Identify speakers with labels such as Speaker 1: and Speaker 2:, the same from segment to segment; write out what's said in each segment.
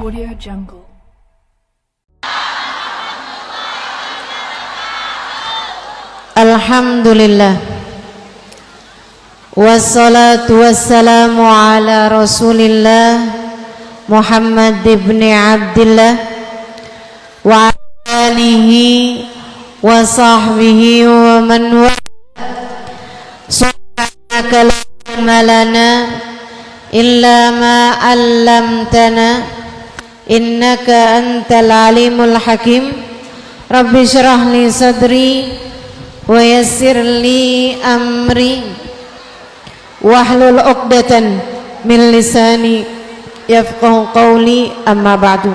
Speaker 1: Audio Jungle.
Speaker 2: Alhamdulillah, wassalatu wassalamu ala rasulillah Muhammad ibn Abdillah wa alihi wa sahbihi wa man wala. Subhanaka la ilma lana illa ma 'allamtana innaka antal alimul hakim. Rabbi shrah li sadri wa yassir li amri wahlul 'uqdatan min lisani yafqahu qawli, amma ba'du.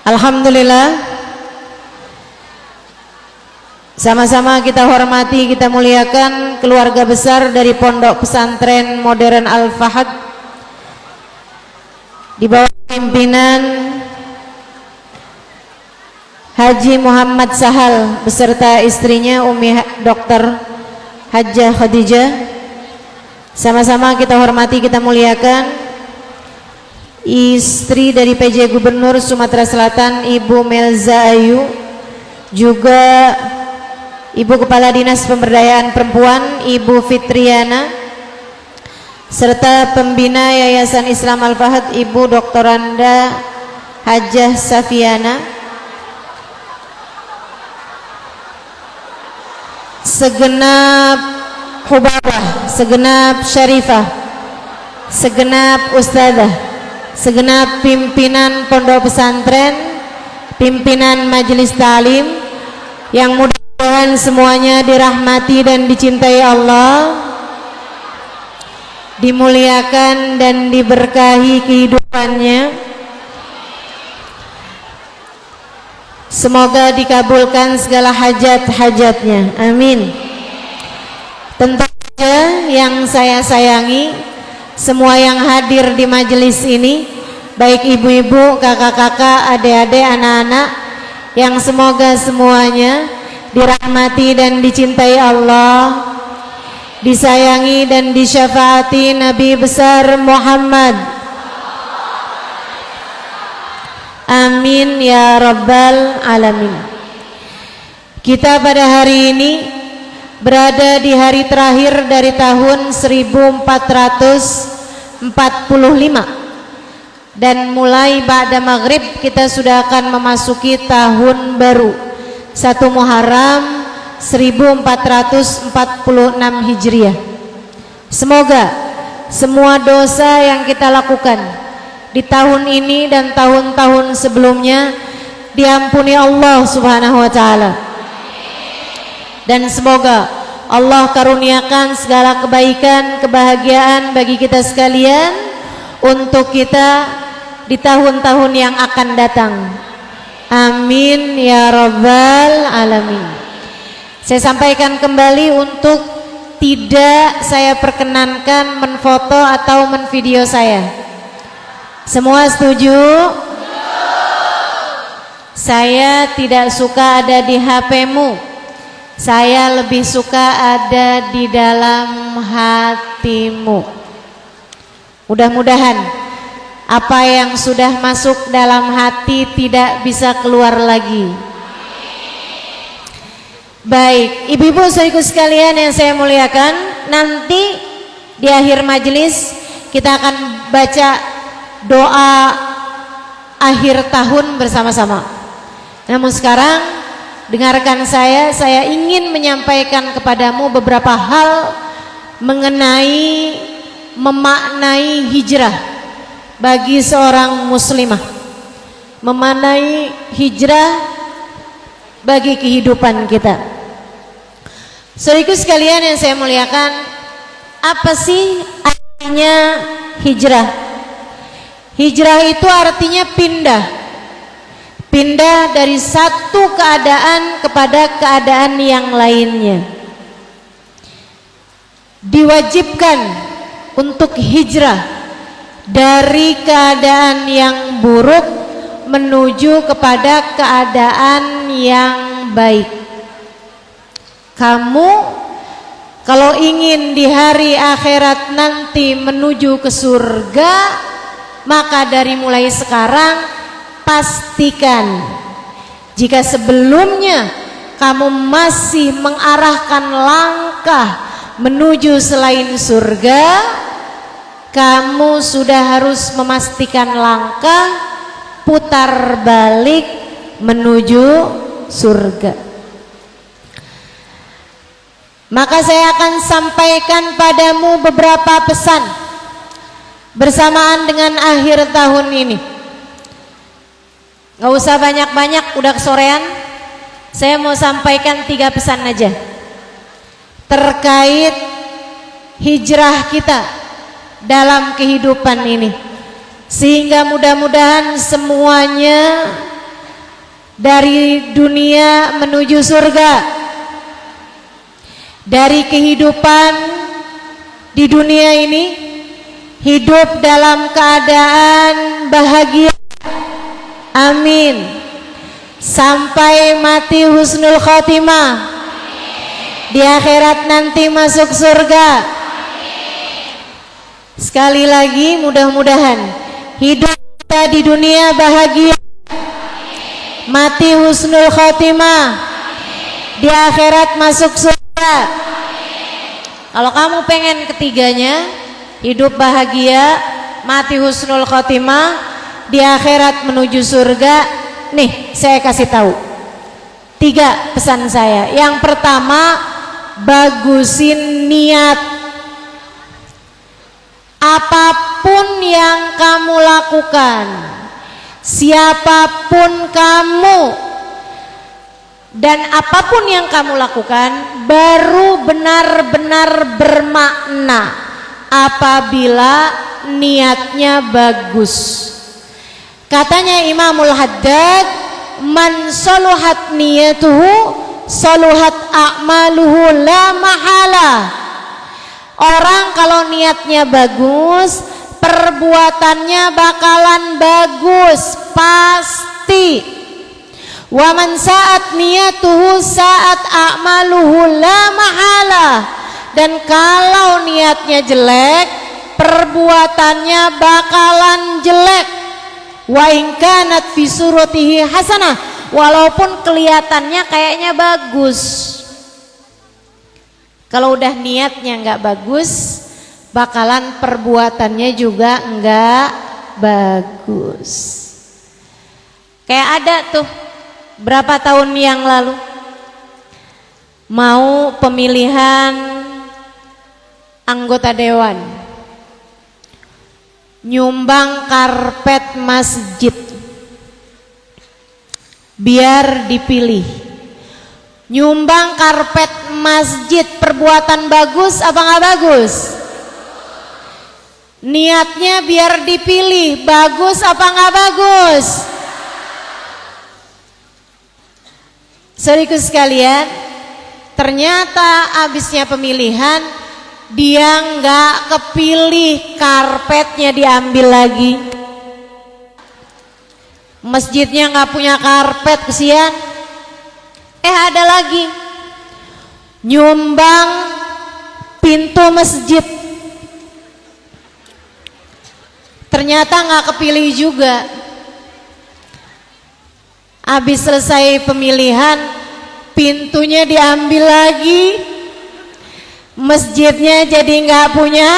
Speaker 2: Alhamdulillah, sama-sama kita hormati, kita muliakan keluarga besar dari Pondok Pesantren Modern Al-Fahad di bawah pimpinan Haji Muhammad Sahal beserta istrinya Umi Dr. Hajjah Khadijah. Sama-sama kita hormati, kita muliakan istri dari PJ Gubernur Sumatera Selatan Ibu Melza Ayu, juga Ibu Kepala Dinas Pemberdayaan Perempuan Ibu Fitriana, serta pembina Yayasan Islam Al-Fahad Ibu Dr. Anda Hajjah Safiana, segenap hubabah, segenap syarifah, segenap ustadzah, segenap pimpinan pondok pesantren, pimpinan majelis ta'lim, yang mudah-mudahan semuanya dirahmati dan dicintai Allah, dimuliakan dan diberkahi kehidupannya. Semoga dikabulkan segala hajat-hajatnya, amin. Tentu saja yang saya sayangi, semua yang hadir di majelis ini, baik ibu-ibu, kakak-kakak, adik-adik, anak-anak, yang semoga semuanya dirahmati dan dicintai Allah, disayangi dan disyafaati Nabi besar Muhammad. Amin ya rabbal alamin. Kita pada hari ini berada di hari terakhir dari tahun 1445, dan mulai ba'da maghrib kita sudah akan memasuki tahun baru 1 Muharram 1446 Hijriah. Semoga semua dosa yang kita lakukan di tahun ini dan tahun-tahun sebelumnya diampuni Allah Subhanahu wa ta'ala, dan semoga Allah karuniakan segala kebaikan, kebahagiaan bagi kita sekalian untuk kita di tahun-tahun yang akan datang. Amin ya rabbal alamin. Saya sampaikan kembali untuk tidak saya perkenankan menfoto atau menvideo saya. Semua setuju? Saya tidak suka ada di HP-mu. Saya lebih suka ada di dalam hatimu. Mudah-mudahan apa yang sudah masuk dalam hati tidak bisa keluar lagi. Baik, ibu-ibu saudaraku sekalian yang saya muliakan, nanti di akhir majelis kita akan baca doa akhir tahun bersama-sama. Namun sekarang dengarkan saya ingin menyampaikan kepadamu beberapa hal mengenai memaknai hijrah bagi seorang muslimah, memaknai hijrah bagi kehidupan kita. Saudaraku sekalian yang saya muliakan, apa sih artinya hijrah? Hijrah itu artinya pindah dari satu keadaan kepada keadaan yang lainnya. Diwajibkan untuk hijrah dari keadaan yang buruk menuju kepada keadaan yang baik. Kamu kalau ingin di hari akhirat nanti menuju ke surga, Maka dari mulai sekarang pastikan jika sebelumnya kamu masih mengarahkan langkah menuju selain surga, kamu sudah harus memastikan langkah putar balik menuju surga. Maka saya akan sampaikan padamu beberapa pesan bersamaan dengan akhir tahun ini. Gak usah banyak-banyak, udah kesorean. Saya mau sampaikan 3 pesan aja terkait hijrah kita dalam kehidupan ini, sehingga mudah-mudahan semuanya dari dunia menuju surga, dari kehidupan di dunia ini hidup dalam keadaan bahagia, amin, sampai mati husnul khotimah, di akhirat nanti masuk surga. Sekali lagi, mudah-mudahan hidup kita di dunia bahagia, mati husnul khotimah, di akhirat masuk surga. Kalau kamu pengen ketiganya, hidup bahagia, mati husnul khotimah, di akhirat menuju surga, nih saya kasih tahu 3 pesan saya. Yang pertama, bagusin niat. Apapun yang kamu lakukan, siapapun kamu, dan apapun yang kamu lakukan baru benar-benar bermakna apabila niatnya bagus. Katanya Imamul Haddad, man saluhat niyatuhu saluhat a'maluhu la mahala. Orang kalau niatnya bagus, perbuatannya bakalan bagus pasti. Wa man sa'at niyatuhu sa'at a'maluhu la mahala. Dan kalau niatnya jelek, perbuatannya bakalan jelek. Wa in kanat fi suratihi hasanah, walaupun kelihatannya kayaknya bagus. Kalau udah niatnya nggak bagus, bakalan perbuatannya juga nggak bagus. Kayak ada tuh berapa tahun yang lalu mau pemilihan anggota dewan, nyumbang karpet masjid biar dipilih. Nyumbang karpet masjid, perbuatan bagus apa nggak bagus? Niatnya biar dipilih, bagus apa nggak bagus? Saudaraku sekalian, ternyata abisnya pemilihan dia nggak kepilih, karpetnya diambil lagi. Masjidnya nggak punya karpet, kesian. Ada lagi nyumbang pintu masjid, ternyata nggak kepilih juga. Habis selesai pemilihan, pintunya diambil lagi, masjidnya jadi nggak punya.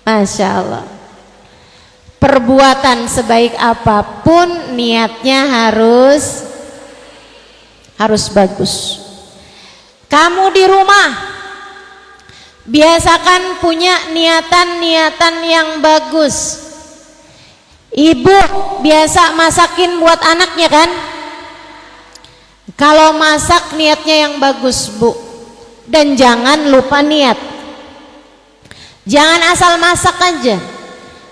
Speaker 2: Masya Allah. Perbuatan sebaik apapun, niatnya harus bagus. Kamu di rumah biasakan punya niatan-niatan yang bagus. Ibu biasa masakin buat anaknya kan? Kalau masak niatnya yang bagus, Bu. Dan jangan lupa niat. Jangan asal masak aja.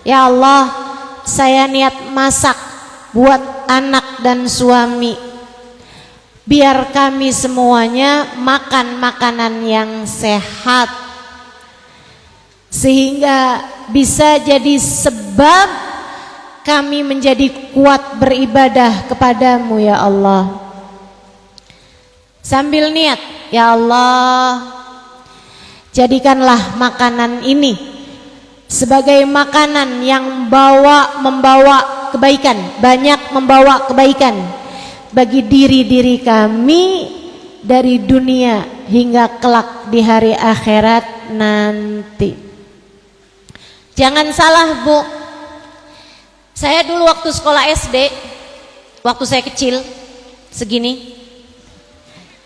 Speaker 2: Ya Allah, saya niat masak buat anak dan suami, biar kami semuanya makan makanan yang sehat, sehingga bisa jadi sebab kami menjadi kuat beribadah kepadamu ya Allah. Sambil niat, ya Allah, jadikanlah makanan ini sebagai makanan yang membawa kebaikan, banyak membawa kebaikan bagi diri-diri kami dari dunia hingga kelak di hari akhirat nanti. Jangan salah, Bu. Saya dulu waktu sekolah SD, waktu saya kecil, segini,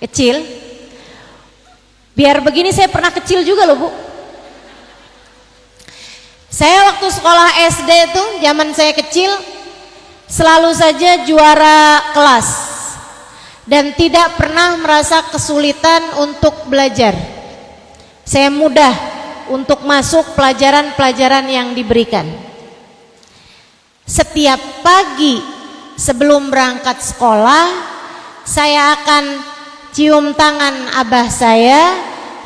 Speaker 2: kecil, biar begini saya pernah kecil juga loh, Bu. Saya waktu sekolah SD itu, zaman saya kecil, selalu saja juara kelas dan tidak pernah merasa kesulitan untuk belajar. Saya mudah untuk masuk pelajaran-pelajaran yang diberikan. Setiap pagi sebelum berangkat sekolah, saya akan cium tangan abah saya,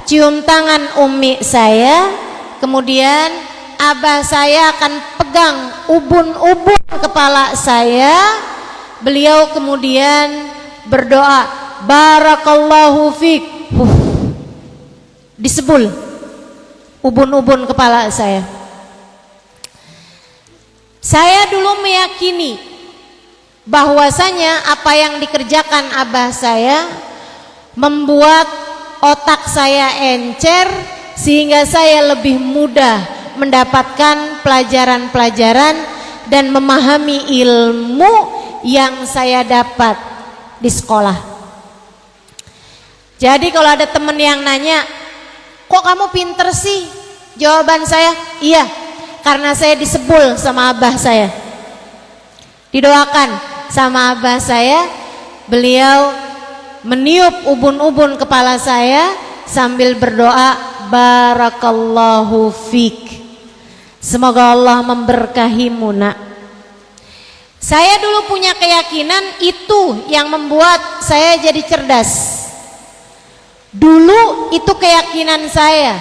Speaker 2: cium tangan umi saya, kemudian abah saya akan pegang ubun-ubun kepala saya. Beliau kemudian berdoa, barakallahu fik, disebul ubun-ubun kepala saya. Saya dulu meyakini bahwasanya apa yang dikerjakan abah saya membuat otak saya encer, sehingga saya lebih mudah mendapatkan pelajaran-pelajaran dan memahami ilmu yang saya dapat di sekolah. Jadi kalau ada teman yang nanya, kok kamu pinter sih? Jawaban saya, iya, karena saya disebul sama abah saya, didoakan sama abah saya. Beliau meniup ubun-ubun kepala saya sambil berdoa, barakallahu fik, semoga Allah memberkahimu nak. Saya dulu punya keyakinan itu yang membuat saya jadi cerdas. Dulu itu keyakinan saya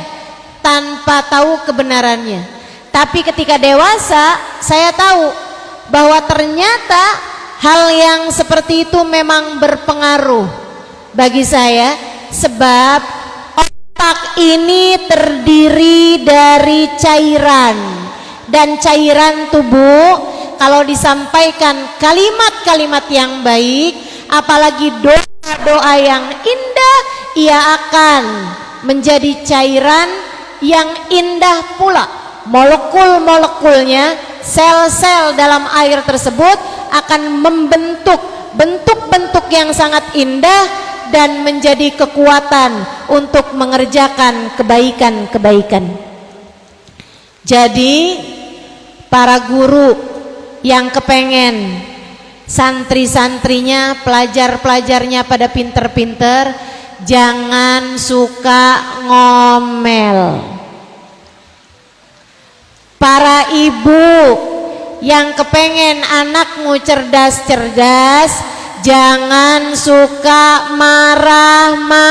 Speaker 2: tanpa tahu kebenarannya. Tapi ketika dewasa saya tahu bahwa ternyata hal yang seperti itu memang berpengaruh bagi saya, sebab otak ini terdiri dari cairan, dan cairan tubuh kalau disampaikan kalimat-kalimat yang baik, apalagi doa-doa yang indah, ia akan menjadi cairan yang indah pula. Molekul-molekulnya, sel-sel dalam air tersebut akan membentuk bentuk-bentuk yang sangat indah dan menjadi kekuatan untuk mengerjakan kebaikan-kebaikan. Jadi para guru yang kepengen santri-santrinya, pelajar-pelajarnya pada pinter-pinter, jangan suka ngomel. Para ibu yang kepengen anakmu cerdas-cerdas, jangan suka marah-marah.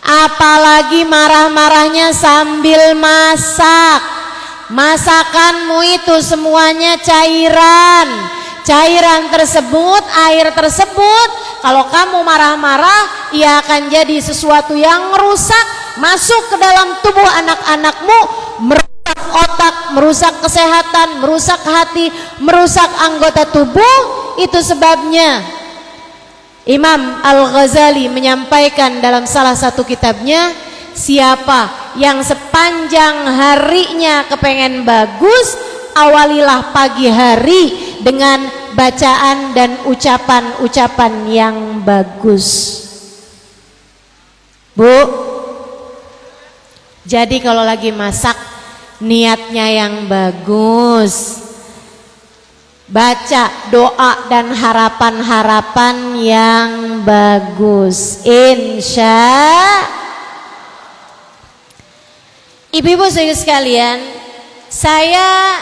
Speaker 2: Apalagi marah-marahnya sambil masak. Masakanmu itu semuanya cairan. Cairan tersebut, air tersebut, kalau kamu marah-marah, ia akan jadi sesuatu yang rusak, masuk ke dalam tubuh anak-anakmu, merusak otak, merusak kesehatan, merusak hati, merusak anggota tubuh. Itu sebabnya Imam Al-Ghazali menyampaikan dalam salah satu kitabnya, siapa yang sepanjang harinya kepengen bagus, awalilah pagi hari dengan bacaan dan ucapan-ucapan yang bagus. Bu, jadi kalau lagi masak, niatnya yang bagus, baca doa dan harapan-harapan yang bagus, insya. Ibu-ibu sekalian, saya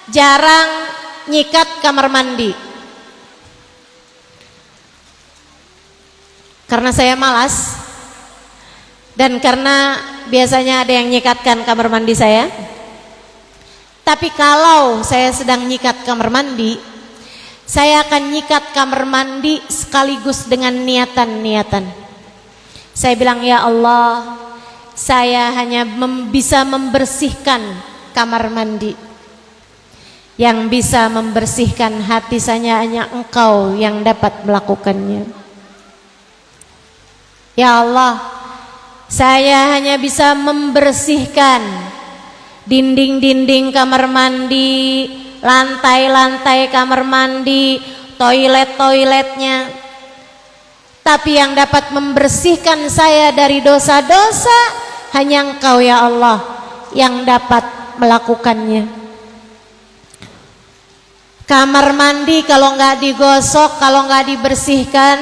Speaker 2: jarang nyikat kamar mandi karena saya malas, dan karena biasanya ada yang nyikatkan kamar mandi saya. Tapi kalau saya sedang nyikat kamar mandi, saya akan nyikat kamar mandi sekaligus dengan niatan-niatan. Saya bilang, ya Allah, saya hanya bisa membersihkan kamar mandi. Yang bisa membersihkan hati saya hanya Engkau yang dapat melakukannya. Ya Allah, saya hanya bisa membersihkan dinding-dinding kamar mandi, lantai-lantai kamar mandi, toilet-toiletnya. Tapi yang dapat membersihkan saya dari dosa-dosa hanya Engkau ya Allah yang dapat melakukannya. Kamar mandi kalau nggak digosok, kalau nggak dibersihkan,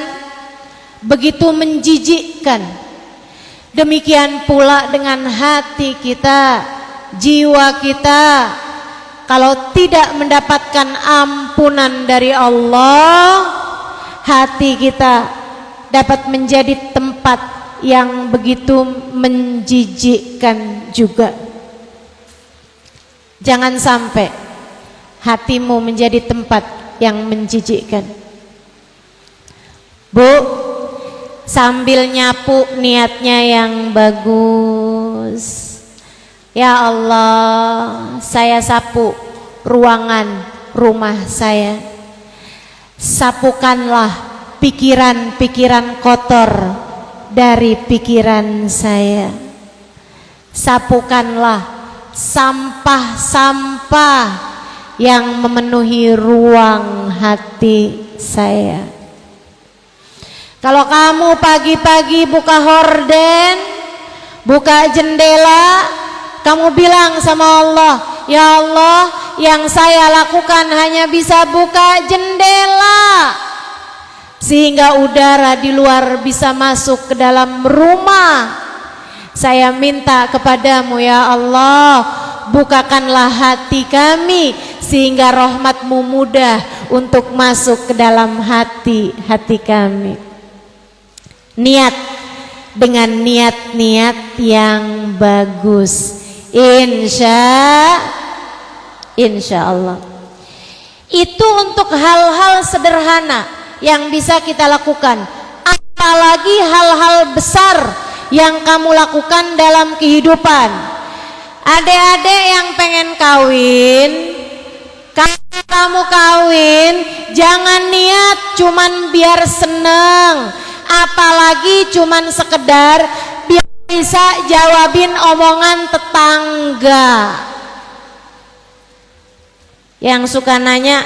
Speaker 2: begitu menjijikkan. Demikian pula dengan hati kita, jiwa kita, kalau tidak mendapatkan ampunan dari Allah, hati kita dapat menjadi tempat yang begitu menjijikkan juga. Jangan sampai hatimu menjadi tempat yang menjijikkan. Bu, sambil nyapu niatnya yang bagus. Ya Allah, saya sapu ruangan rumah saya. Sapukanlah pikiran-pikiran kotor dari pikiran saya. Sapukanlah sampah-sampah yang memenuhi ruang hati saya. Kalau kamu pagi-pagi buka horden, buka jendela, kamu bilang sama Allah, ya Allah, yang saya lakukan hanya bisa buka jendela sehingga udara di luar bisa masuk ke dalam rumah. Saya minta kepadamu ya Allah, bukakanlah hati kami sehingga rahmat-Mu mudah untuk masuk ke dalam hati kami. Niat dengan niat-niat yang bagus, insya Allah. Itu untuk hal-hal sederhana yang bisa kita lakukan, apalagi hal-hal besar yang kamu lakukan dalam kehidupan. Adik-adik yang pengen kawin, kalau kamu kawin, jangan niat cuman biar seneng, apalagi cuman sekedar biar bisa jawabin omongan tetangga yang suka nanya,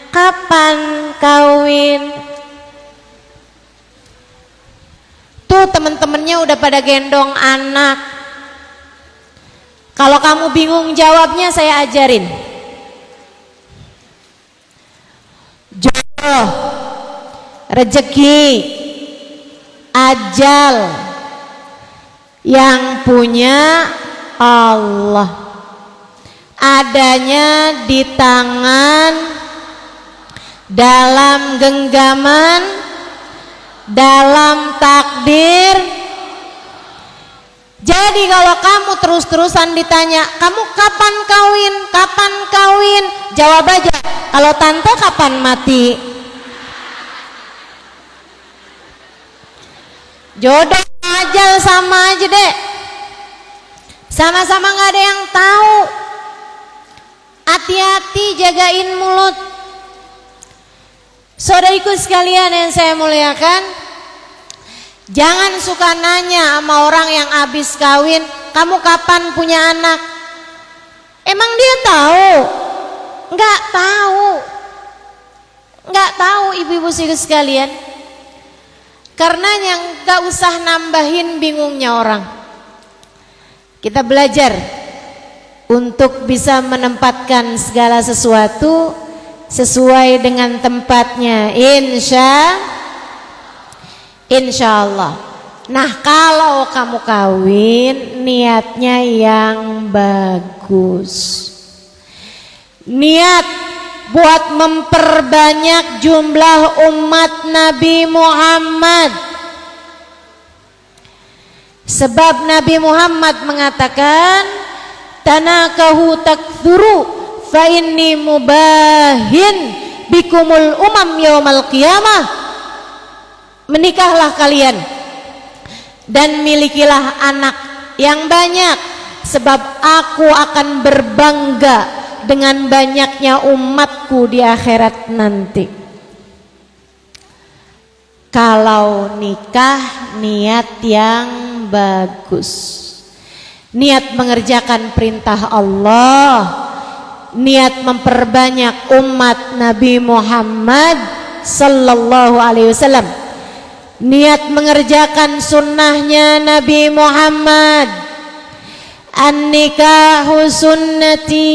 Speaker 2: kapan kawin? Tuh temen-temennya udah pada gendong anak. Kalau kamu bingung jawabnya, saya ajarin. Jodoh, rezeki, ajal yang punya Allah, adanya di tangan, dalam genggaman, dalam takdir. Jadi kalau kamu terus-terusan ditanya, kamu kapan kawin, kapan kawin, jawab aja, kalau tante kapan mati. Jodoh ajal sama aja deh, sama-sama gak ada yang tahu. Hati-hati, jagain mulut. Saudariku sekalian yang saya muliakan, jangan suka nanya sama orang yang habis kawin, kamu kapan punya anak? Emang dia tahu? Enggak tahu. Enggak tahu ibu-ibu sekalian. Karena yang enggak usah nambahin bingungnya orang. Kita belajar untuk bisa menempatkan segala sesuatu sesuai dengan tempatnya, insya Allah. Nah, kalau kamu kawin, niatnya yang bagus. Niat buat memperbanyak jumlah umat Nabi Muhammad. Sebab Nabi Muhammad mengatakan, tanakahu takthuru fa inni mubahin bikumul umam yaumal qiyamah. Menikahlah kalian dan milikilah anak yang banyak, sebab aku akan berbangga dengan banyaknya umatku di akhirat nanti. Kalau nikah niat yang bagus, niat mengerjakan perintah Allah, niat memperbanyak umat Nabi Muhammad sallallahu alaihi wasallam, niat mengerjakan sunnahnya Nabi Muhammad. An-nikahu sunnati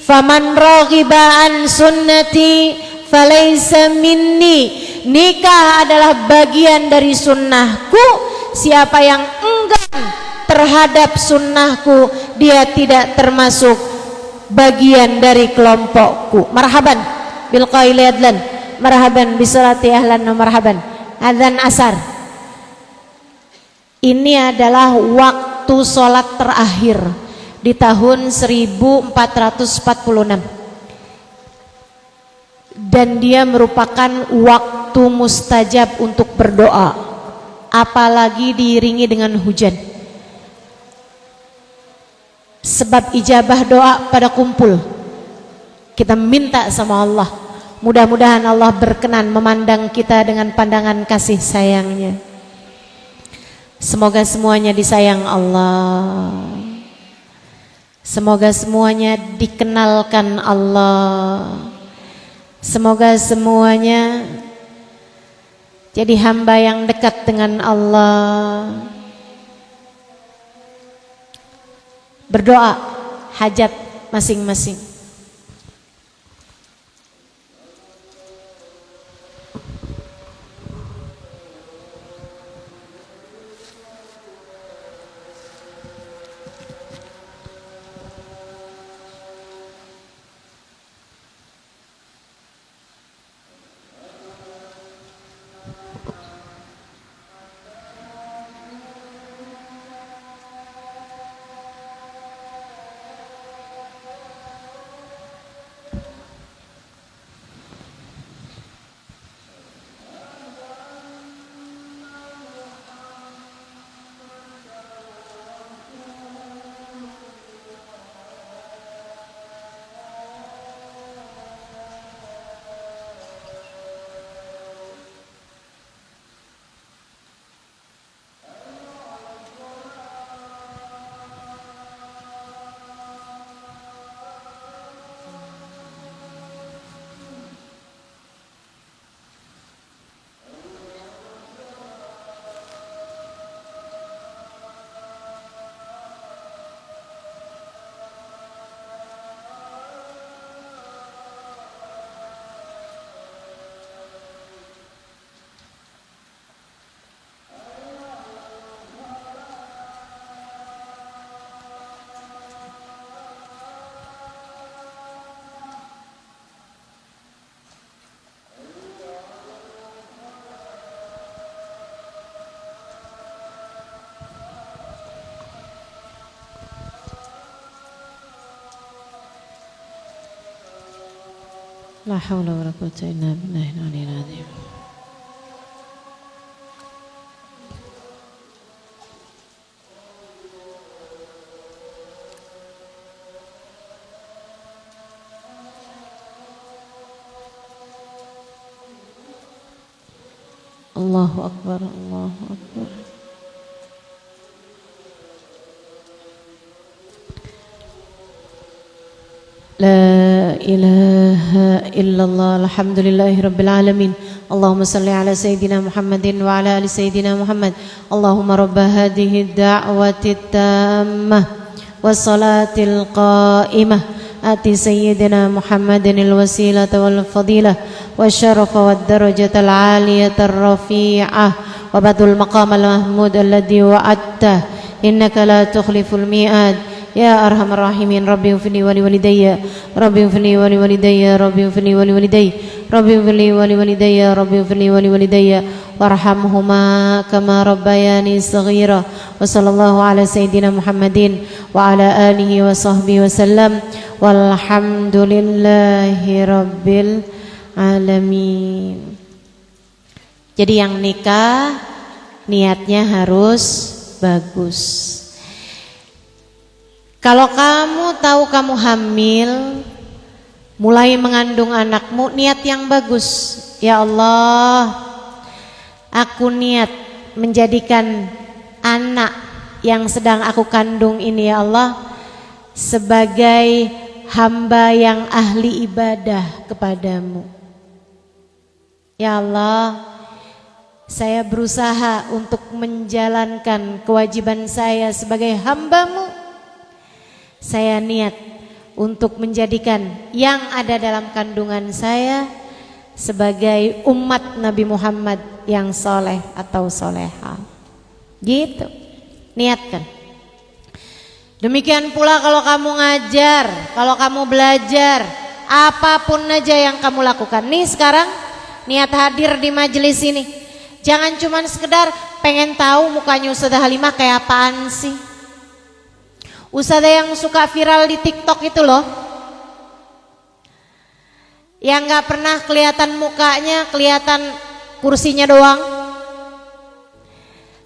Speaker 2: faman raghiba an sunnati falaysa minni. Nikah adalah bagian dari sunnahku, siapa yang enggan terhadap sunnahku dia tidak termasuk bagian dari kelompokku. Marhaban bil qaili adlan, marhaban bisolati ahlan wa marhaban. Adzan asar ini adalah waktu sholat terakhir di tahun 1446 dan dia merupakan waktu mustajab untuk berdoa, apalagi diiringi dengan hujan, sebab ijabah doa pada kumpul. Kita minta sama Allah, mudah-mudahan Allah berkenan memandang kita dengan pandangan kasih sayangnya. Semoga semuanya disayang Allah, semoga semuanya dikenalkan Allah, semoga semuanya jadi hamba yang dekat dengan Allah. Berdoa hajat masing-masing. La haula wa la quwwata illa billahil aliyyil azim. Allahu akbar, Allahu akbar. La ilaha illallah, alhamdulillahi rabbil alamin. Allahumma salli ala sayyidina Muhammadin wa ala ali sayyidina Muhammad. Allahumma rabba hadhihi da'wati tammah wa salatil qa'imah ati sayyidina Muhammadin al-wasilata wal fadilah wa syarafa wad darajatal aliyata ar-rafi'ah wa badul maqam al-mahmud alladhi wa'adta innaka la tukhliful mi'ad. Ya arhamar rahimin, Rabbi ufni wali walidayya, Rabbi ufni wali walidayya, Rabbi ufni wali walidayya, Rabbi ufni wali walidayya, Rabbi ufni wali walidayya, warhamhuma kama rabbayani saghira. Wa sallallahu ala sayyidina Muhammadin wa ala alihi wa sahbihi wa sallam, walhamdulillahi rabbil alamin. Jadi yang nikah niatnya harus bagus. Kalau kamu tahu kamu hamil, mulai mengandung anakmu, niat yang bagus. Ya Allah, aku niat menjadikan anak yang sedang aku kandung ini ya Allah sebagai hamba yang ahli ibadah kepadamu. Ya Allah, saya berusaha untuk menjalankan kewajiban saya sebagai hamba-Mu. Saya niat untuk menjadikan yang ada dalam kandungan saya sebagai umat Nabi Muhammad yang soleh atau soleha. Gitu, niatkan. Demikian pula kalau kamu ngajar, kalau kamu belajar, apapun aja yang kamu lakukan. Nih sekarang niat hadir di majelis ini, jangan cuman sekedar pengen tahu mukanya Ustazah Halimah kayak apaan sih. Ustazah yang suka viral di TikTok itu loh, yang gak pernah kelihatan mukanya, kelihatan kursinya doang.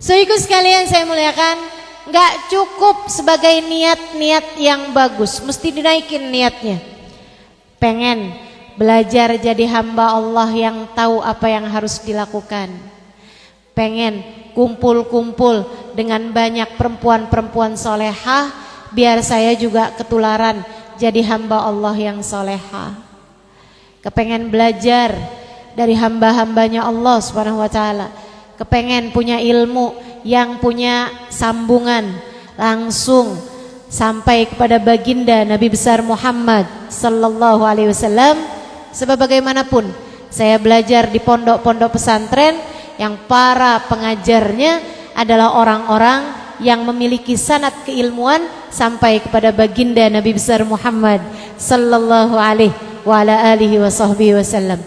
Speaker 2: So ikut sekalian saya muliakan, gak cukup sebagai niat-niat yang bagus, mesti dinaikin niatnya. Pengen belajar jadi hamba Allah yang tahu apa yang harus dilakukan. Pengen kumpul-kumpul dengan banyak perempuan-perempuan solehah, biar saya juga ketularan jadi hamba Allah yang solehah. Kepengen belajar dari hamba-hambanya Allah Subhanahu wa ta'ala. Kepengen punya ilmu yang punya sambungan langsung sampai kepada baginda Nabi besar Muhammad sallallahu alaihi wasallam. Sebab bagaimanapun saya belajar di pondok-pondok pesantren yang para pengajarnya adalah orang-orang yang memiliki sanad keilmuan sampai kepada baginda Nabi besar Muhammad sallallahu alaihi wa ala alihi wasallam.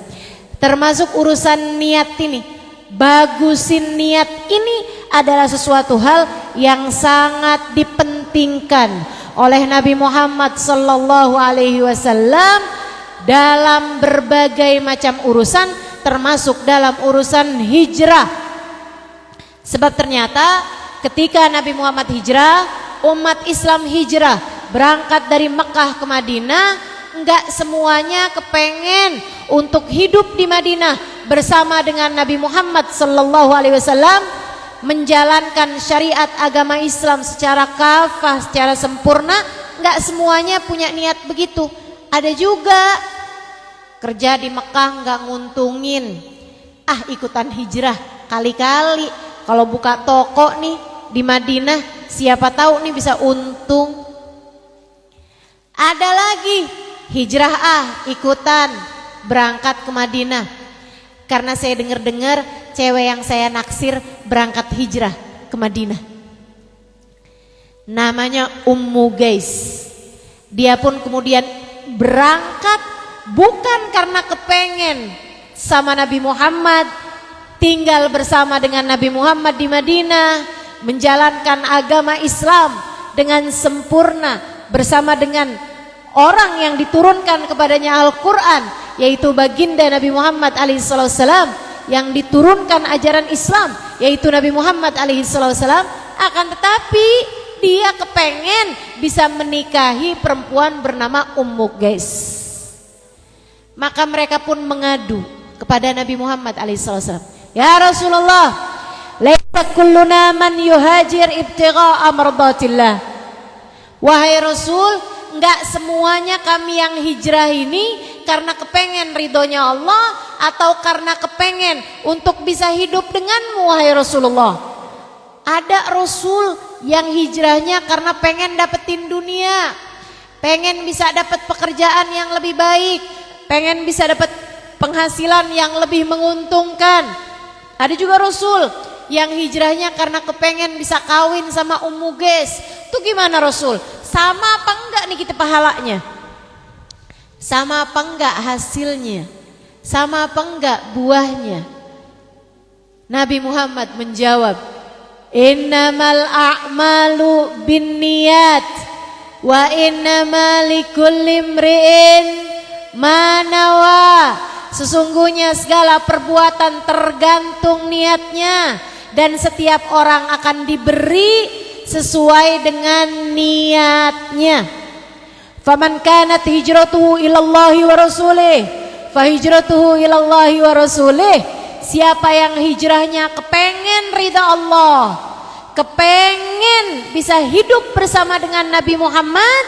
Speaker 2: Termasuk urusan niat ini, bagusin niat ini adalah sesuatu hal yang sangat dipentingkan oleh Nabi Muhammad sallallahu alaihi wasallam dalam berbagai macam urusan, termasuk dalam urusan hijrah. Sebab ternyata ketika Nabi Muhammad hijrah, umat Islam hijrah berangkat dari Mekah ke Madinah, enggak semuanya kepengen untuk hidup di Madinah bersama dengan Nabi Muhammad sallallahu alaihi wasallam, menjalankan syariat agama Islam secara kafah, secara sempurna. Enggak semuanya punya niat begitu. Ada juga kerja di Mekah enggak nguntungin, ikutan hijrah kali-kali. Kalau buka toko nih di Madinah, siapa tahu nih bisa untung. Ada lagi hijrah ikutan berangkat ke Madinah karena saya dengar-dengar cewek yang saya naksir berangkat hijrah ke Madinah, namanya Ummu Gais. Dia pun kemudian berangkat bukan karena kepengen sama Nabi Muhammad, tinggal bersama dengan Nabi Muhammad di Madinah, menjalankan agama Islam dengan sempurna bersama dengan orang yang diturunkan kepadanya Al-Quran, yaitu baginda Nabi Muhammad alaihissalam, yang diturunkan ajaran Islam, yaitu Nabi Muhammad alaihissalam. Akan tetapi dia kepengen bisa menikahi perempuan bernama Ummu Gais. Maka mereka pun mengadu kepada Nabi Muhammad alaihissalam, ya Rasulullah, laisa kulluna man yuhajir ibtigha'a mardatillah. Wahai Rasul, enggak semuanya kami yang hijrah ini karena kepengen ridhonya Allah atau karena kepengen untuk bisa hidup denganmu wahai Rasulullah. Ada Rasul yang hijrahnya karena pengen dapetin dunia, pengen bisa dapat pekerjaan yang lebih baik, pengen bisa dapat penghasilan yang lebih menguntungkan. Ada juga Rasul yang hijrahnya karena kepengen bisa kawin sama Ummu Gais. Itu gimana Rasul? Sama apa enggak nih kita pahalanya? Sama apa enggak hasilnya? Sama apa enggak buahnya? Nabi Muhammad menjawab, innamal a'malu binniyat wa innamal likulli imri'in ma nawa. Sesungguhnya segala perbuatan tergantung niatnya, dan setiap orang akan diberi sesuai dengan niatnya. Faman kanat hijratuhu ilallahi wa rasulih fahijratuhu ilallahi wa rasulih. Siapa yang hijrahnya kepengen ridha Allah, kepengen bisa hidup bersama dengan Nabi Muhammad,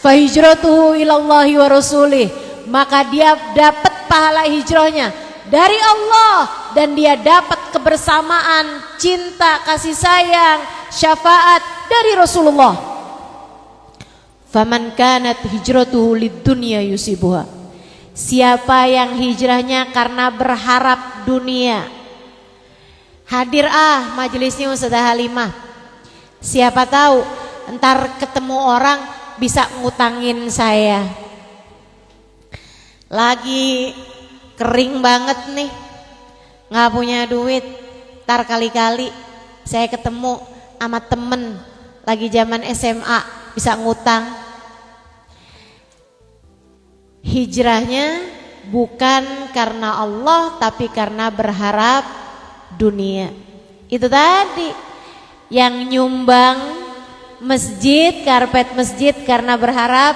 Speaker 2: fahijratuhu ilallahi wa rasulih, maka dia dapat pahala hijrahnya dari Allah dan dia dapat kebersamaan, cinta, kasih sayang, syafaat dari Rasulullah. Faman kanat hijratuhu lid-dunya yusibuha. Siapa yang hijrahnya karena berharap dunia. Hadir majelisnya Ustazah Halimah. Siapa tahu entar ketemu orang bisa ngutangin saya. Lagi kering banget nih, nggak punya duit. Entar kali-kali saya ketemu sama temen lagi zaman SMA bisa ngutang. Hijrahnya bukan karena Allah tapi karena berharap dunia. Itu tadi yang nyumbang masjid, karpet masjid karena berharap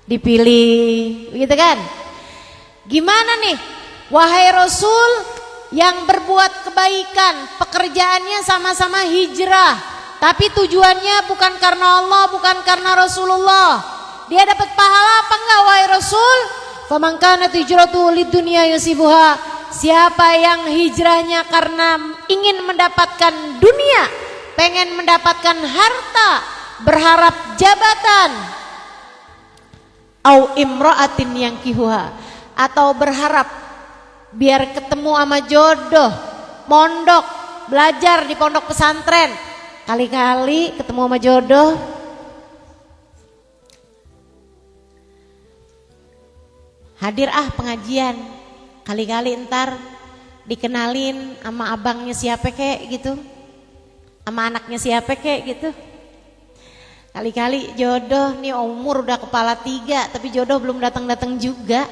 Speaker 2: dipilih, begitu kan? Gimana nih wahai Rasul yang berbuat kebaikan, pekerjaannya sama-sama hijrah, tapi tujuannya bukan karena Allah, bukan karena Rasulullah. Dia dapat pahala apa enggak wahai Rasul? Faman kanat hijratuhu lidunya yusibuha. Siapa yang hijrahnya karena ingin mendapatkan dunia, pengen mendapatkan harta, berharap jabatan, au imra'atin yang kihuha, atau berharap biar ketemu sama jodoh, mondok, belajar di pondok pesantren, kali-kali ketemu sama jodoh, hadir pengajian, kali-kali entar dikenalin sama abangnya siapa kek gitu, sama anaknya siapa kek gitu. Kali-kali jodoh nih umur udah kepala 3 tapi jodoh belum datang-datang juga.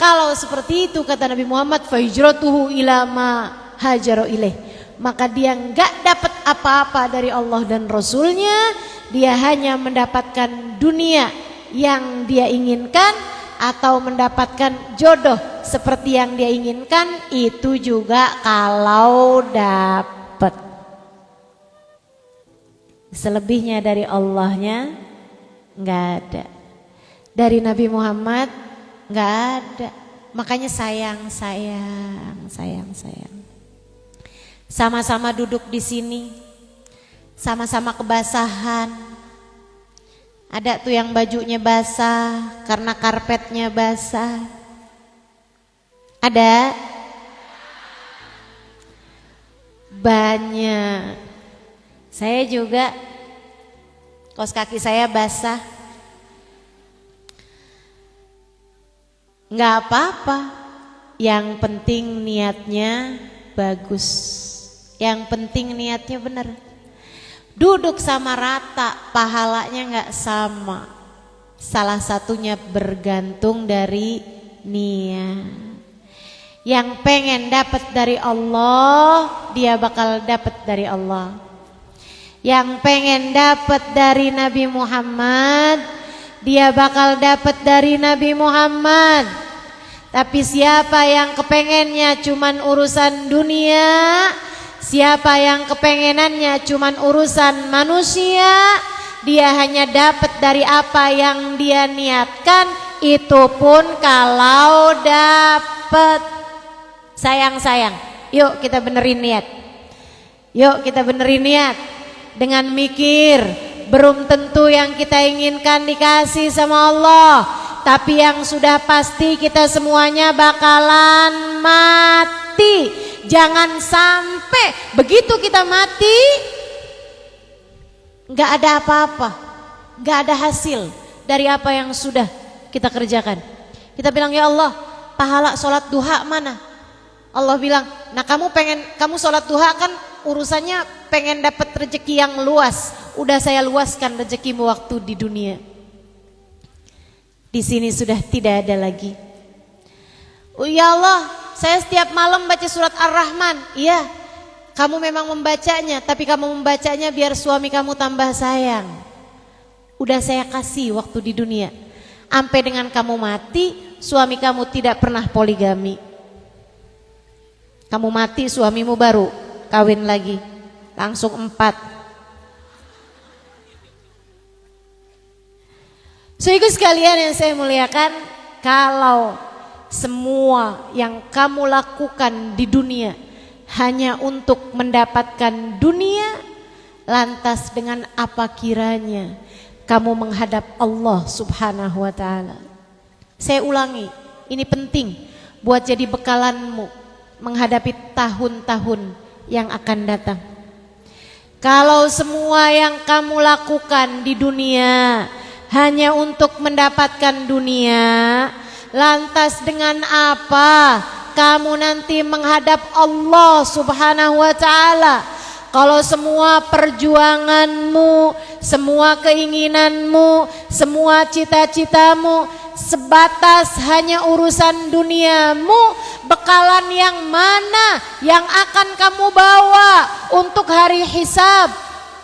Speaker 2: Kalau seperti itu kata Nabi Muhammad, fa hijratuhu ila ma hajara ilaih, maka dia enggak dapat apa-apa dari Allah dan Rasulnya. Dia hanya mendapatkan dunia yang dia inginkan atau mendapatkan jodoh seperti yang dia inginkan, itu juga kalau dapat. Selebihnya dari Allahnya nggak ada, dari Nabi Muhammad nggak ada. Makanya sayang. Sama-sama duduk di sini, sama-sama kebasahan. Ada tuh yang bajunya basah karena karpetnya basah. Ada banyak. Saya juga kaos kaki saya basah. Nggak apa-apa. Yang penting niatnya bagus. Yang penting niatnya benar. Duduk sama rata, pahalanya nggak sama. Salah satunya bergantung dari niat. Yang pengen dapat dari Allah, dia bakal dapat dari Allah. Yang pengen dapat dari Nabi Muhammad, dia bakal dapat dari Nabi Muhammad. Tapi siapa yang kepengennya cuman urusan dunia, siapa yang kepengenannya cuman urusan manusia, dia hanya dapat dari apa yang dia niatkan, itu pun kalau dapat. Sayang, yuk kita benerin niat. Yuk kita benerin niat dengan mikir, belum tentu yang kita inginkan dikasih sama Allah, tapi yang sudah pasti kita semuanya bakalan mati. Jangan sampai begitu kita mati nggak ada apa-apa, nggak ada hasil dari apa yang sudah kita kerjakan. Kita bilang, ya Allah, pahala sholat duha mana? Allah bilang, nah kamu sholat duha kan urusannya pengen dapat rezeki yang luas. Udah saya luaskan rezekimu waktu di dunia. Di sini sudah tidak ada lagi. Oh ya Allah, saya setiap malam baca surat Ar-Rahman. Iya, Kamu memang membacanya, tapi kamu membacanya biar suami kamu tambah sayang. Udah saya kasih waktu di dunia. Sampai dengan kamu mati, suami kamu tidak pernah poligami. Kamu mati, suamimu baru kawin lagi. Langsung 4. Ibu sekalian yang saya muliakan, kalau semua yang kamu lakukan di dunia hanya untuk mendapatkan dunia, lantas dengan apa kiranya kamu menghadap Allah Subhanahu wa ta'ala? Saya ulangi, ini penting buat jadi bekalanmu menghadapi tahun-tahun yang akan datang. Kalau semua yang kamu lakukan di dunia hanya untuk mendapatkan dunia, lantas dengan apa kamu nanti menghadap Allah Subhanahu wa ta'ala? Kalau semua perjuanganmu, semua keinginanmu, semua cita-citamu sebatas hanya urusan duniamu, bekalan yang mana yang akan kamu bawa untuk hari hisab?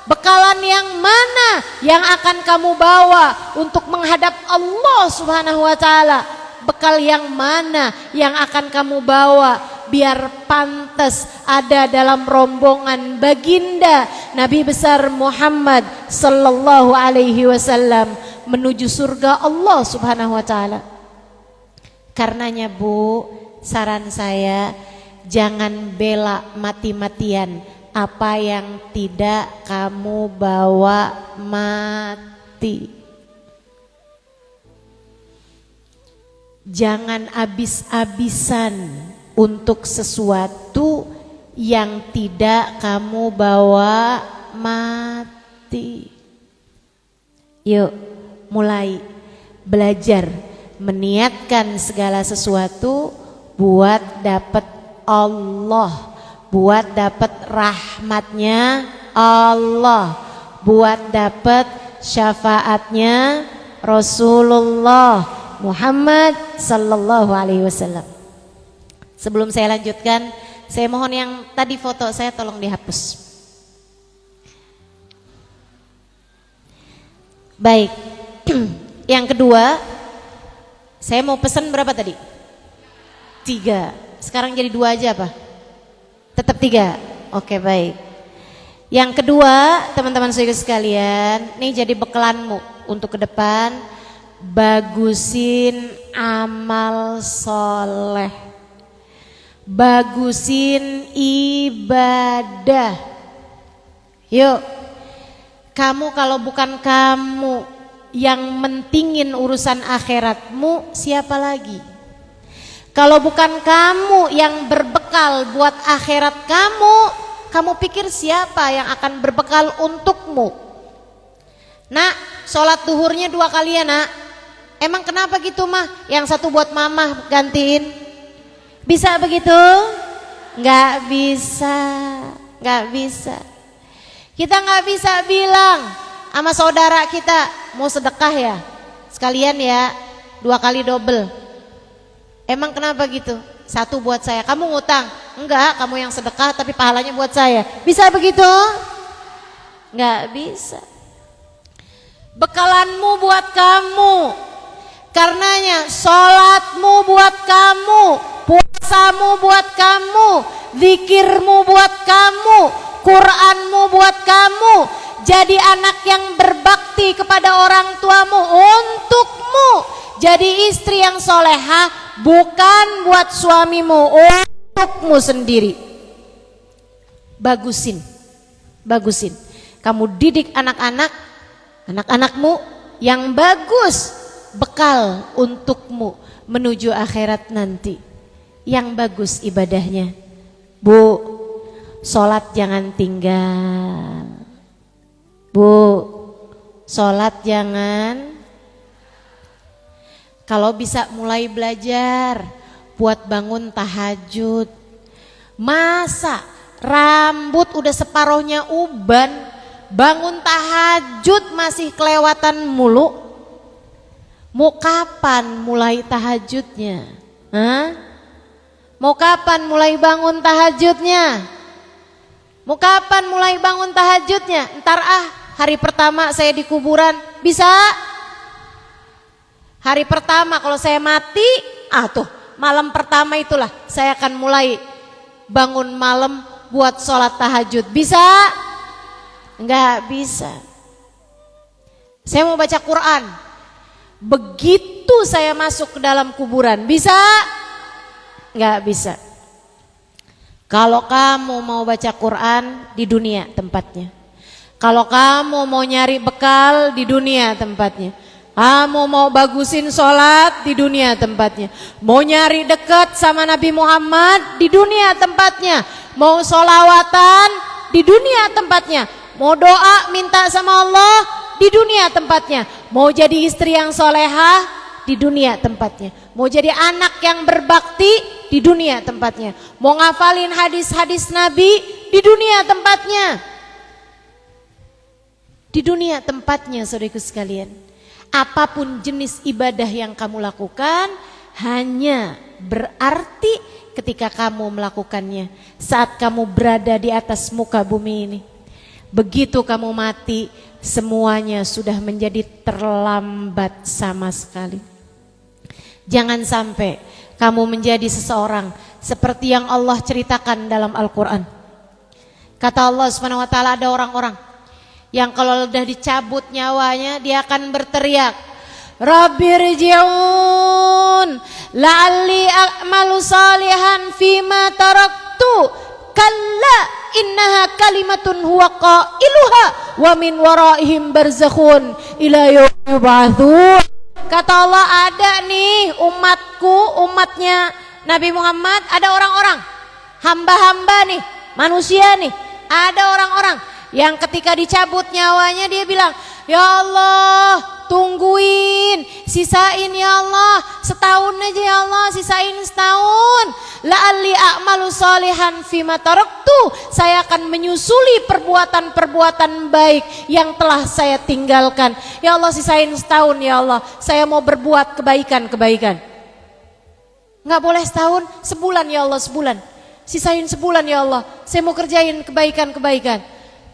Speaker 2: Bekalan yang mana yang akan kamu bawa untuk menghadap Allah Subhanahu wa ta'ala? Bekal yang mana yang akan kamu bawa biar pantas ada dalam rombongan baginda Nabi besar Muhammad sallallahu alaihi wasallam menuju surga Allah Subhanahu wa ta'ala? Karenanya Bu, saran saya jangan bela mati-matian apa yang tidak kamu bawa mati. Jangan habis-habisan untuk sesuatu yang tidak kamu bawa mati. Yuk mulai belajar meniatkan segala sesuatu buat dapat Allah, buat dapat rahmatnya Allah, buat dapat syafaatnya Rasulullah Muhammad sallallahu alaihi wasallam. Sebelum saya lanjutkan, saya mohon yang tadi foto saya tolong dihapus. Baik. Yang kedua, saya mau pesan berapa tadi? 3. Sekarang jadi 2 aja apa? Tetap 3. Oke, baik. Yang kedua, teman-teman saudara sekalian, ini jadi bekalanmu untuk ke depan. Bagusin amal soleh, bagusin ibadah. Yuk, kamu kalau bukan kamu yang mentingin urusan akhiratmu, siapa lagi? Kalau bukan kamu yang berbekal buat akhirat kamu pikir siapa yang akan berbekal untukmu? Nak, sholat duhurnya 2 kali ya nak. Emang kenapa gitu mah? Yang satu buat mama gantiin. Bisa begitu? Nggak bisa, nggak bisa. Kita nggak bisa bilang sama saudara kita mau sedekah ya, sekalian ya 2 kali double. Emang kenapa gitu? Satu buat saya, kamu ngutang? Enggak, kamu yang sedekah tapi pahalanya buat saya. Bisa begitu? Nggak bisa. Bekalanmu buat kamu. Karenanya sholatmu buat kamu, puasamu buat kamu, zikirmu buat kamu, Quranmu buat kamu. Jadi anak yang berbakti kepada orang tuamu untukmu. Jadi istri yang solehah bukan buat suamimu, untukmu sendiri. Bagusin, bagusin. Kamu didik anak-anakmu yang bagus, bekal untukmu menuju akhirat nanti. Yang bagus ibadahnya. Bu, sholat jangan tinggal. Bu, sholat jangan. Kalau bisa mulai belajar buat bangun tahajud. Masa rambut udah separohnya uban, bangun tahajud masih kelewatan mulu? Mau kapan mulai tahajudnya? Hah? Mau kapan mulai bangun tahajudnya? Mau kapan mulai bangun tahajudnya? Ntar hari pertama saya di kuburan. Bisa? Hari pertama kalau saya mati, tuh malam pertama itulah saya akan mulai bangun malam buat sholat tahajud. Bisa? Enggak bisa. Saya mau baca Quran. Begitu saya masuk ke dalam kuburan, bisa? Enggak bisa. Kalau kamu mau baca Quran, di dunia tempatnya. Kalau kamu mau nyari bekal, di dunia tempatnya. Kamu mau bagusin sholat, di dunia tempatnya. Mau nyari dekat sama Nabi Muhammad, di dunia tempatnya. Mau sholawatan, di dunia tempatnya. Mau doa minta sama Allah, di dunia tempatnya. Mau jadi istri yang solehah, di dunia tempatnya. Mau jadi anak yang berbakti, di dunia tempatnya. Mau ngafalin hadis-hadis Nabi, di dunia tempatnya. Di dunia tempatnya, saudaraku sekalian. Apapun jenis ibadah yang kamu lakukan, hanya berarti ketika kamu melakukannya saat kamu berada di atas muka bumi ini. Begitu kamu mati, semuanya sudah menjadi terlambat sama sekali. Jangan sampai kamu menjadi seseorang seperti yang Allah ceritakan dalam Al-Quran. Kata Allah Subhanahu wa ta'ala, ada orang-orang yang kalau udah dicabut nyawanya, dia akan berteriak, Rabbirji'un la'alli a'malu salihan fima taraktu kalla innaha kalimatun huwa qailuha wa min waraihim barzakhun ila yaumi yub'atsun. Kata Allah, ada nih umatku, umatnya Nabi Muhammad, ada orang-orang hamba-hamba nih, manusia nih, ada orang-orang yang ketika dicabut nyawanya dia bilang, ya Allah tungguin, sisain ya Allah, setahun aja ya Allah, sisain setahun. La'alli a'malu salihan fima taraktu, saya akan menyusuli perbuatan-perbuatan baik yang telah saya tinggalkan. Ya Allah sisain setahun ya Allah, saya mau berbuat kebaikan-kebaikan. Nggak boleh setahun, sebulan ya Allah, sebulan. Sisain sebulan ya Allah, saya mau kerjain kebaikan-kebaikan.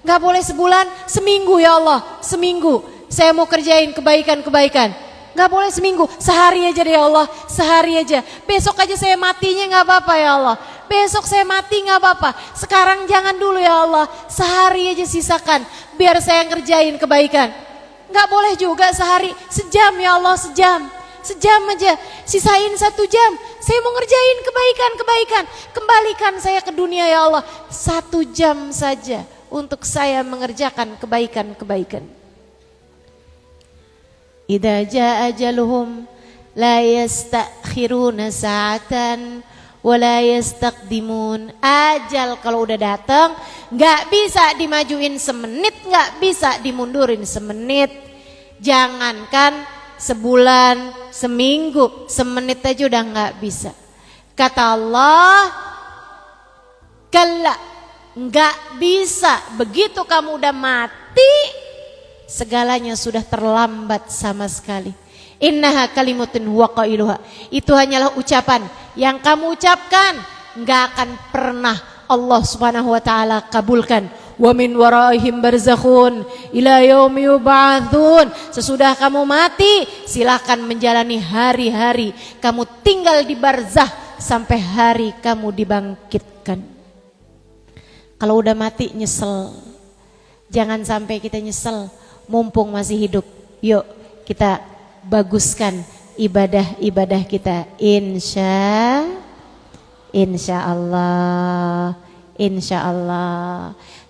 Speaker 2: Nggak boleh sebulan, seminggu ya Allah, seminggu saya mau kerjain kebaikan-kebaikan. Nggak boleh seminggu, sehari aja deh ya Allah, sehari aja. Besok aja saya matinya nggak apa-apa ya Allah, besok saya mati nggak apa-apa. Sekarang jangan dulu ya Allah, sehari aja sisakan biar saya ngerjain kebaikan. Nggak boleh juga sehari, sejam ya Allah, sejam aja, sisain 1 jam, saya mau ngerjain kebaikan-kebaikan. Kembalikan saya ke dunia ya Allah, 1 jam saja untuk saya mengerjakan kebaikan-kebaikan. Idza jaa ajaluhum la yastakhiruna sa'atan wa la yastaqdimun. Ajal kalau udah datang nggak bisa dimajuin semenit, nggak bisa dimundurin semenit. Jangankan sebulan, seminggu, semenit aja udah nggak bisa. Kata Allah, kalla, nggak bisa. Begitu kamu udah mati, segalanya sudah terlambat sama sekali. Innaha kalimatun huwa qailuha, itu hanyalah ucapan yang kamu ucapkan, nggak akan pernah Allah Subhanahu wa taala kabulkan. Wa min waraihim barzakhun ila yaumi yub'atsun. Sesudah kamu mati, silakan menjalani hari-hari kamu tinggal di barzah sampai hari kamu dibangkitkan. Kalau udah mati nyesel, jangan sampai kita nyesel mumpung masih hidup. Yuk kita baguskan ibadah-ibadah kita, insya Allah.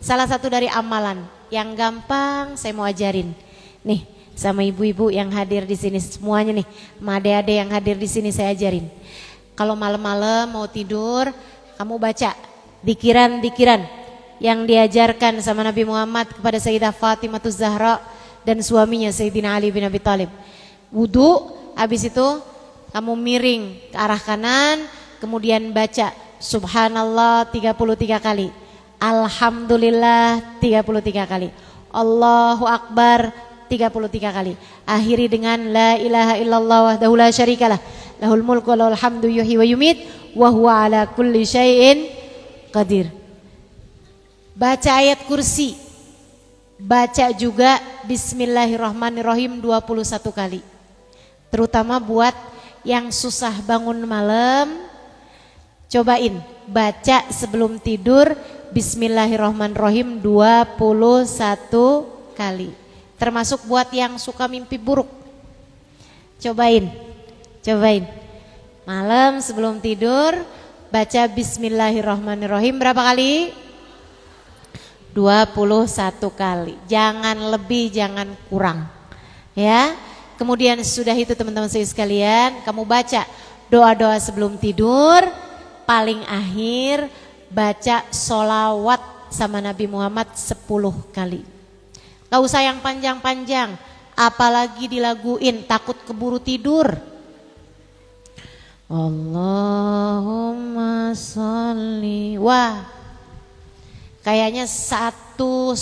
Speaker 2: Salah satu dari amalan yang gampang saya mau ajarin nih sama ibu-ibu yang hadir di sini semuanya nih, sama adik-adik yang hadir di sini saya ajarin. Kalau malam-malam mau tidur, kamu baca dikiran-dikiran yang diajarkan sama Nabi Muhammad kepada Sayyidah Fatimah Zahra dan suaminya Sayyidina Ali bin Abi Thalib. Wudu, habis itu kamu miring ke arah kanan, kemudian baca Subhanallah 33 kali, Alhamdulillah 33 kali, Allahu Akbar 33 kali. Akhiri dengan La ilaha illallah wahdahu la syarikalah, lahul mulku wa lahul hamdu yuhyi wa yumit wa huwa ala kulli syai'in qadir. baca ayat kursi, baca juga Bismillahirrahmanirrahim 21 kali. Terutama buat yang susah bangun malam, cobain baca sebelum tidur Bismillahirrahmanirrahim 21 kali. Termasuk buat yang suka mimpi buruk, cobain malam sebelum tidur baca Bismillahirrahmanirrahim berapa kali? 21 kali. Jangan lebih, jangan kurang. Ya. Kemudian sudah itu teman-teman sekalian, kamu baca doa-doa sebelum tidur, paling akhir baca sholawat sama Nabi Muhammad 10 kali. Gak usah yang panjang-panjang, apalagi dilaguin, takut keburu tidur. Allahumma sholli. Wah, kayaknya satu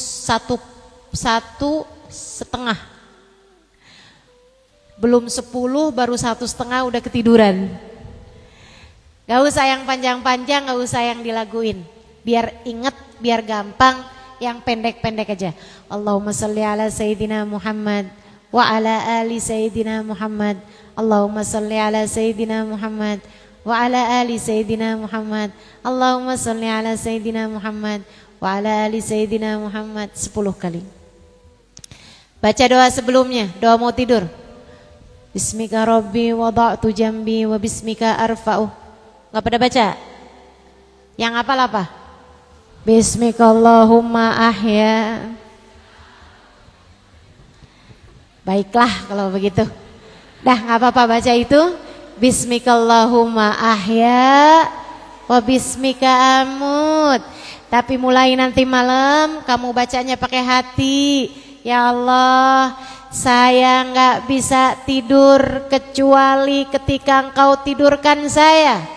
Speaker 2: setengah, belum 10 baru 1,5 udah ketiduran. Gak usah yang panjang-panjang, gak usah yang dilaguin, biar inget, biar gampang, yang pendek-pendek aja. Allahumma sholli ala Sayyidina Muhammad wa ala ali Sayyidina Muhammad. Allahumma sholli ala Sayyidina Muhammad wa ala ali Sayyidina Muhammad. Allahumma sholli ala Sayyidina Muhammad wa ala ali Sayyidina Muhammad 10 kali. Baca doa sebelumnya, doa mau tidur. Bismika Rabbi wada'tu jambi wa bismika arfa'u. Gak pada baca? Yang hafal apa? Bismika Allahumma ahya. Baiklah kalau begitu. Dah gak apa-apa baca itu. Bismika Allahumma ahya wa bismika amut. Tapi mulai nanti malam kamu bacanya pakai hati. Ya Allah, saya nggak bisa tidur kecuali ketika Engkau tidurkan saya.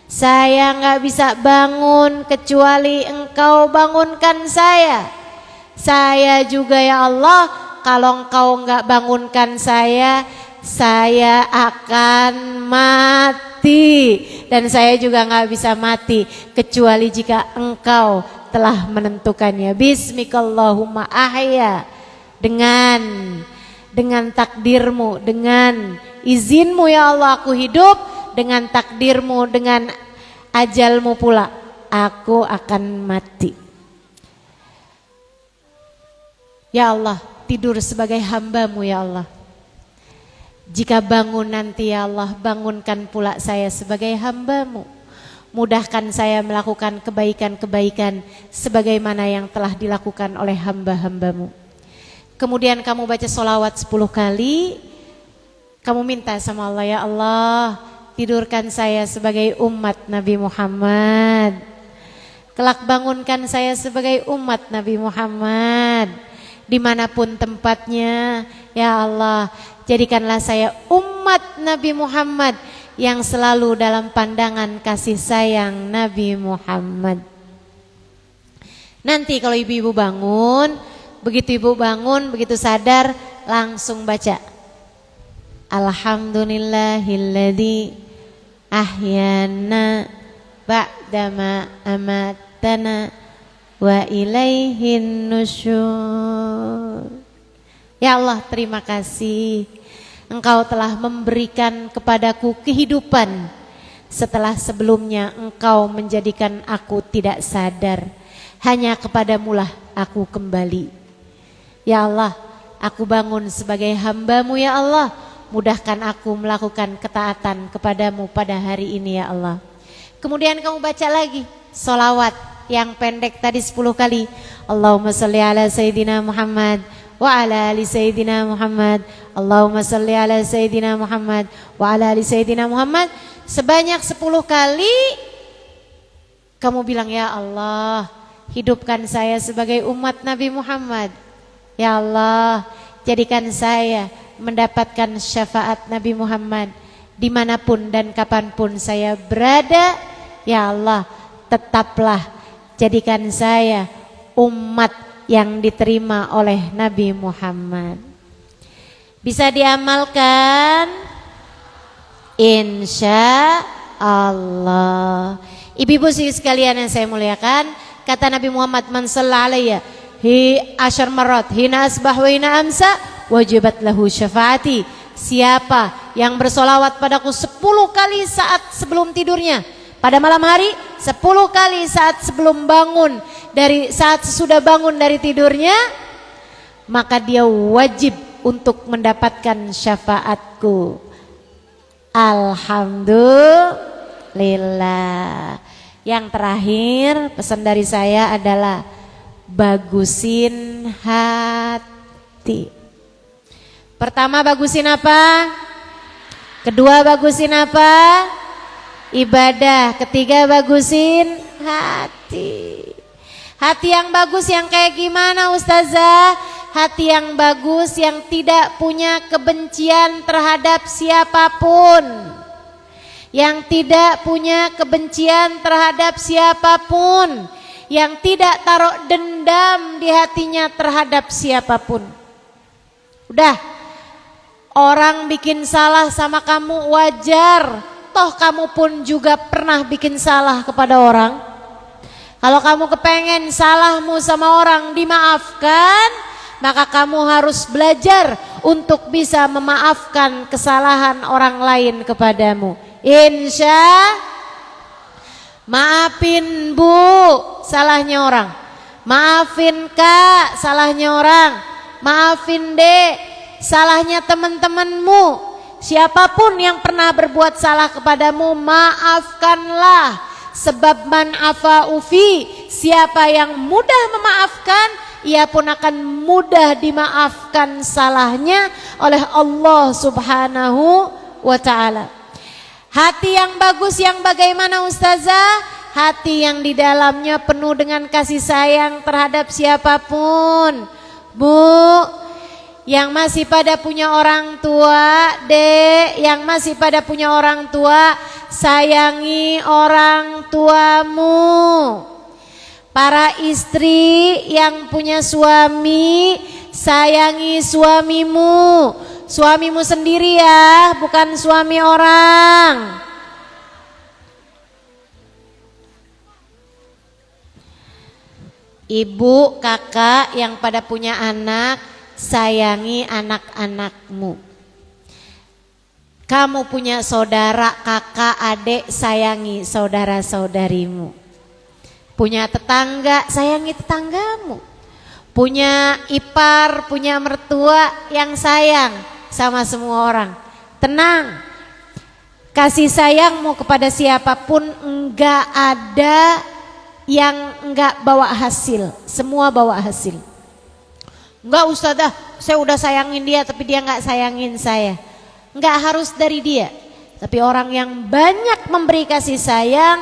Speaker 2: Saya nggak bisa bangun kecuali Engkau bangunkan saya. Saya juga ya Allah, kalau Engkau nggak bangunkan saya akan mati. Dan saya juga nggak bisa mati kecuali jika Engkau telah menentukannya. Bismikallahumma ahya. Dengan takdirmu, dengan izinmu ya Allah aku hidup, dengan takdirmu, dengan ajalmu pula aku akan mati. Ya Allah, tidur sebagai hambamu ya Allah. Jika bangun nanti ya Allah, bangunkan pula saya sebagai hambamu. Mudahkan saya melakukan kebaikan-kebaikan sebagaimana yang telah dilakukan oleh hamba-hambamu. Kemudian kamu baca sholawat 10 kali. Kamu minta sama Allah, ya Allah, tidurkan saya sebagai umat Nabi Muhammad. Kelak bangunkan saya sebagai umat Nabi Muhammad. Dimanapun tempatnya, ya Allah, jadikanlah saya umat Nabi Muhammad yang selalu dalam pandangan kasih sayang Nabi Muhammad. Nanti kalau ibu-ibu bangun, begitu ibu bangun, begitu sadar, langsung baca Alhamdulillahilladzi ahyana ba'dama amatana wa ilaihin nusyur. Ya Allah, terima kasih Engkau telah memberikan kepadaku kehidupan setelah sebelumnya Engkau menjadikan aku tidak sadar. Hanya kepadamulah aku kembali. Ya Allah, aku bangun sebagai hambamu ya Allah. Mudahkan aku melakukan ketaatan kepadamu pada hari ini ya Allah. Kemudian kamu baca lagi sholawat yang pendek tadi 10 kali. Allahumma sholli ala Sayyidina Muhammad wa ala ali Sayyidina Muhammad. Allahumma sholli ala Sayyidina Muhammad wa ala ali Sayyidina Muhammad. Sebanyak 10 kali kamu bilang, ya Allah, hidupkan saya sebagai umat Nabi Muhammad. Ya Allah, jadikan saya mendapatkan syafaat Nabi Muhammad dimanapun dan kapanpun saya berada. Ya Allah, tetaplah jadikan saya umat yang diterima oleh Nabi Muhammad. Bisa diamalkan? Insya Allah. Ibu-ibu sekalian yang saya muliakan, Kata Nabi Muhammad, man shalla alayya asyar marat hina asbah wa hina amsa wajibat lahu syafaati. Siapa yang bersolawat padaku 10 kali saat sebelum tidurnya pada malam hari, 10 kali saat sebelum bangun, saat sudah bangun dari tidurnya, maka dia wajib untuk mendapatkan syafaatku. Alhamdulillah. Yang terakhir pesan dari saya adalah bagusin hati. Pertama, bagusin apa? Kedua, bagusin apa? Ibadah. Ketiga, bagusin hati. Hati yang bagus yang kayak gimana, Ustazah? Hati yang bagus yang tidak punya kebencian terhadap siapapun, yang tidak punya kebencian terhadap siapapun, yang tidak taruh dendam di hatinya terhadap siapapun. Udah, orang bikin salah sama kamu wajar, toh kamu pun juga pernah bikin salah kepada orang. Kalau kamu kepengen salahmu sama orang dimaafkan, maka kamu harus belajar untuk bisa memaafkan kesalahan orang lain kepadamu. Maafin Bu, salahnya orang. Maafin Kak, salahnya orang. Maafin Dek, salahnya teman-temanmu. Siapapun yang pernah berbuat salah kepadamu, maafkanlah. Sebab man afa'u fi, siapa yang mudah memaafkan, ia pun akan mudah dimaafkan salahnya oleh Allah Subhanahu wa ta'ala. Hati yang bagus yang bagaimana, Ustazah? Hati yang di dalamnya penuh dengan kasih sayang terhadap siapapun. Bu, yang masih pada punya orang tua, Dek, yang masih pada punya orang tua, sayangi orang tuamu. Para istri yang punya suami, sayangi suamimu. Suamimu sendiri ya, bukan suami orang. Ibu, kakak yang pada punya anak, sayangi anak-anakmu. Kamu punya saudara, kakak, adik, sayangi saudara-saudarimu. Punya tetangga, sayangi tetanggamu. Punya ipar, punya mertua yang sayang sama semua orang. Tenang, kasih sayangmu kepada siapapun enggak ada yang enggak bawa hasil, semua bawa hasil. Enggak, Ustazah, saya udah sayangin dia tapi dia enggak sayangin saya. Enggak harus dari dia, tapi orang yang banyak memberi kasih sayang,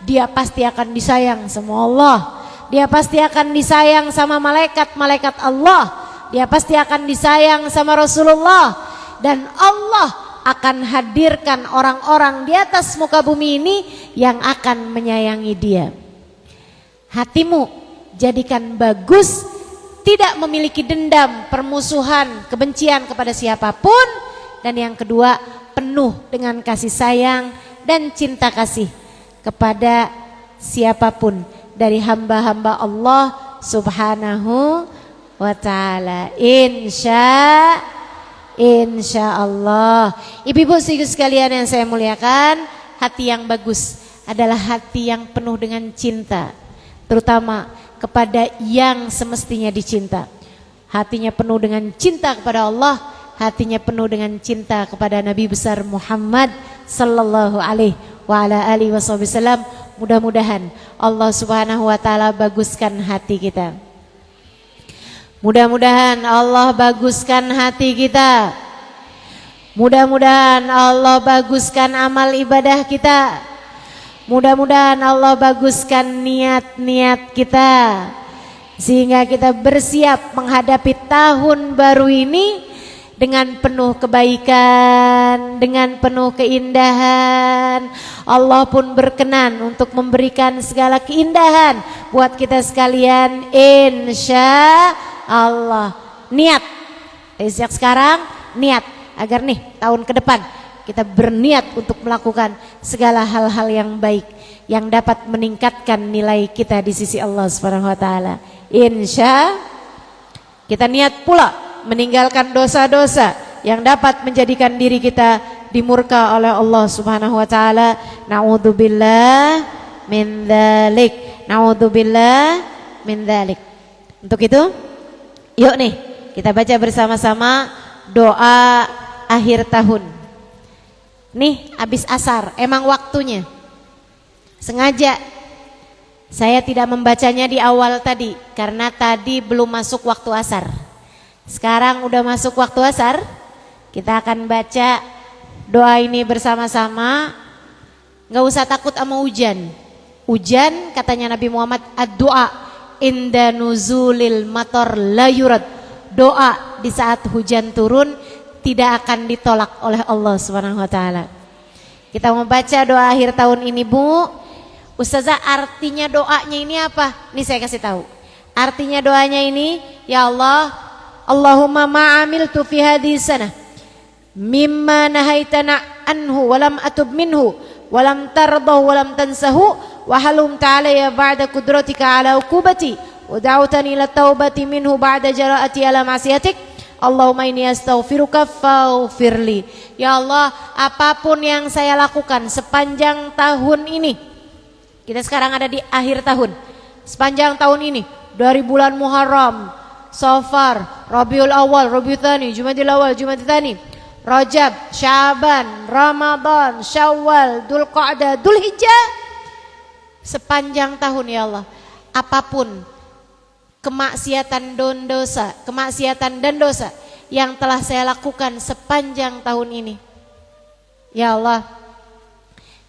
Speaker 2: dia pasti akan disayang sama Allah. Dia pasti akan disayang sama malaikat-malaikat Allah. Dia pasti akan disayang sama Rasulullah. Dan Allah akan hadirkan orang-orang di atas muka bumi ini yang akan menyayangi dia. Hatimu jadikan bagus, tidak memiliki dendam, permusuhan, kebencian kepada siapapun. Dan yang kedua, penuh dengan kasih sayang dan cinta kasih kepada siapapun dari hamba-hamba Allah Subhanahu wa ta'ala. Insya Allah. Ibu-ibu sekalian yang saya muliakan, hati yang bagus adalah hati yang penuh dengan cinta, terutama kepada yang semestinya dicinta. Hatinya penuh dengan cinta kepada Allah, hatinya penuh dengan cinta kepada Nabi besar Muhammad sallallahu alaihi wasallam. Mudah-mudahan Allah Subhanahu wa ta'ala baguskan hati kita. Mudah-mudahan Allah baguskan hati kita. Mudah-mudahan Allah baguskan amal ibadah kita. Mudah-mudahan Allah baguskan niat-niat kita, sehingga kita bersiap menghadapi tahun baru ini dengan penuh kebaikan, dengan penuh keindahan. Allah pun berkenan untuk memberikan segala keindahan buat kita sekalian, insya Allah. Niat sejak sekarang, niat agar nih tahun ke depan kita berniat untuk melakukan segala hal-hal yang baik yang dapat meningkatkan nilai kita di sisi Allah Subhanahu wa taala. Insya kita niat pula meninggalkan dosa-dosa yang dapat menjadikan diri kita dimurka oleh Allah Subhanahu wa taala. Nauzubillah min dzalik. Nauzubillah min dzalik. Untuk itu, yuk nih kita baca bersama-sama doa akhir tahun. Nih habis asar, emang waktunya. Sengaja saya tidak membacanya di awal tadi karena tadi belum masuk waktu asar. Sekarang udah masuk waktu asar, kita akan baca doa ini bersama-sama. Gak usah takut sama hujan. Hujan katanya Nabi Muhammad, ad-doa inda nuzulil mator la yurad. Doa di saat hujan turun tidak akan ditolak oleh Allah Subhanahu wa taala. Kita mau baca doa akhir tahun ini, Bu. Ustazah, artinya doanya ini apa? Nih saya kasih tahu. Artinya doanya ini, ya Allah, Allahumma ma'amiltu fi hadhihi sanah mimma nahaitana anhu walam atub minhu walam tardahu walam tansahu wa halum ta'alaya ba'da qudratika ala uqubati wa da'utani ila taubati minhu ba'da jara'ati ala ma'siyatik. Allahumma inni astaghfiruka faghfirli. Ya Allah, apapun yang saya lakukan sepanjang tahun ini, kita sekarang ada di akhir tahun, sepanjang tahun ini, dari bulan Muharram, Safar, Rabiul Awal, Rabiul Tsani, Jumadil Awal, Jumadil Tsani, Rajab, Syaban, Ramadan, Syawal, Dzulqa'dah, Dzulhijjah, sepanjang tahun ya Allah, apapun kemaksiatan dan dosa yang telah saya lakukan sepanjang tahun ini, ya Allah,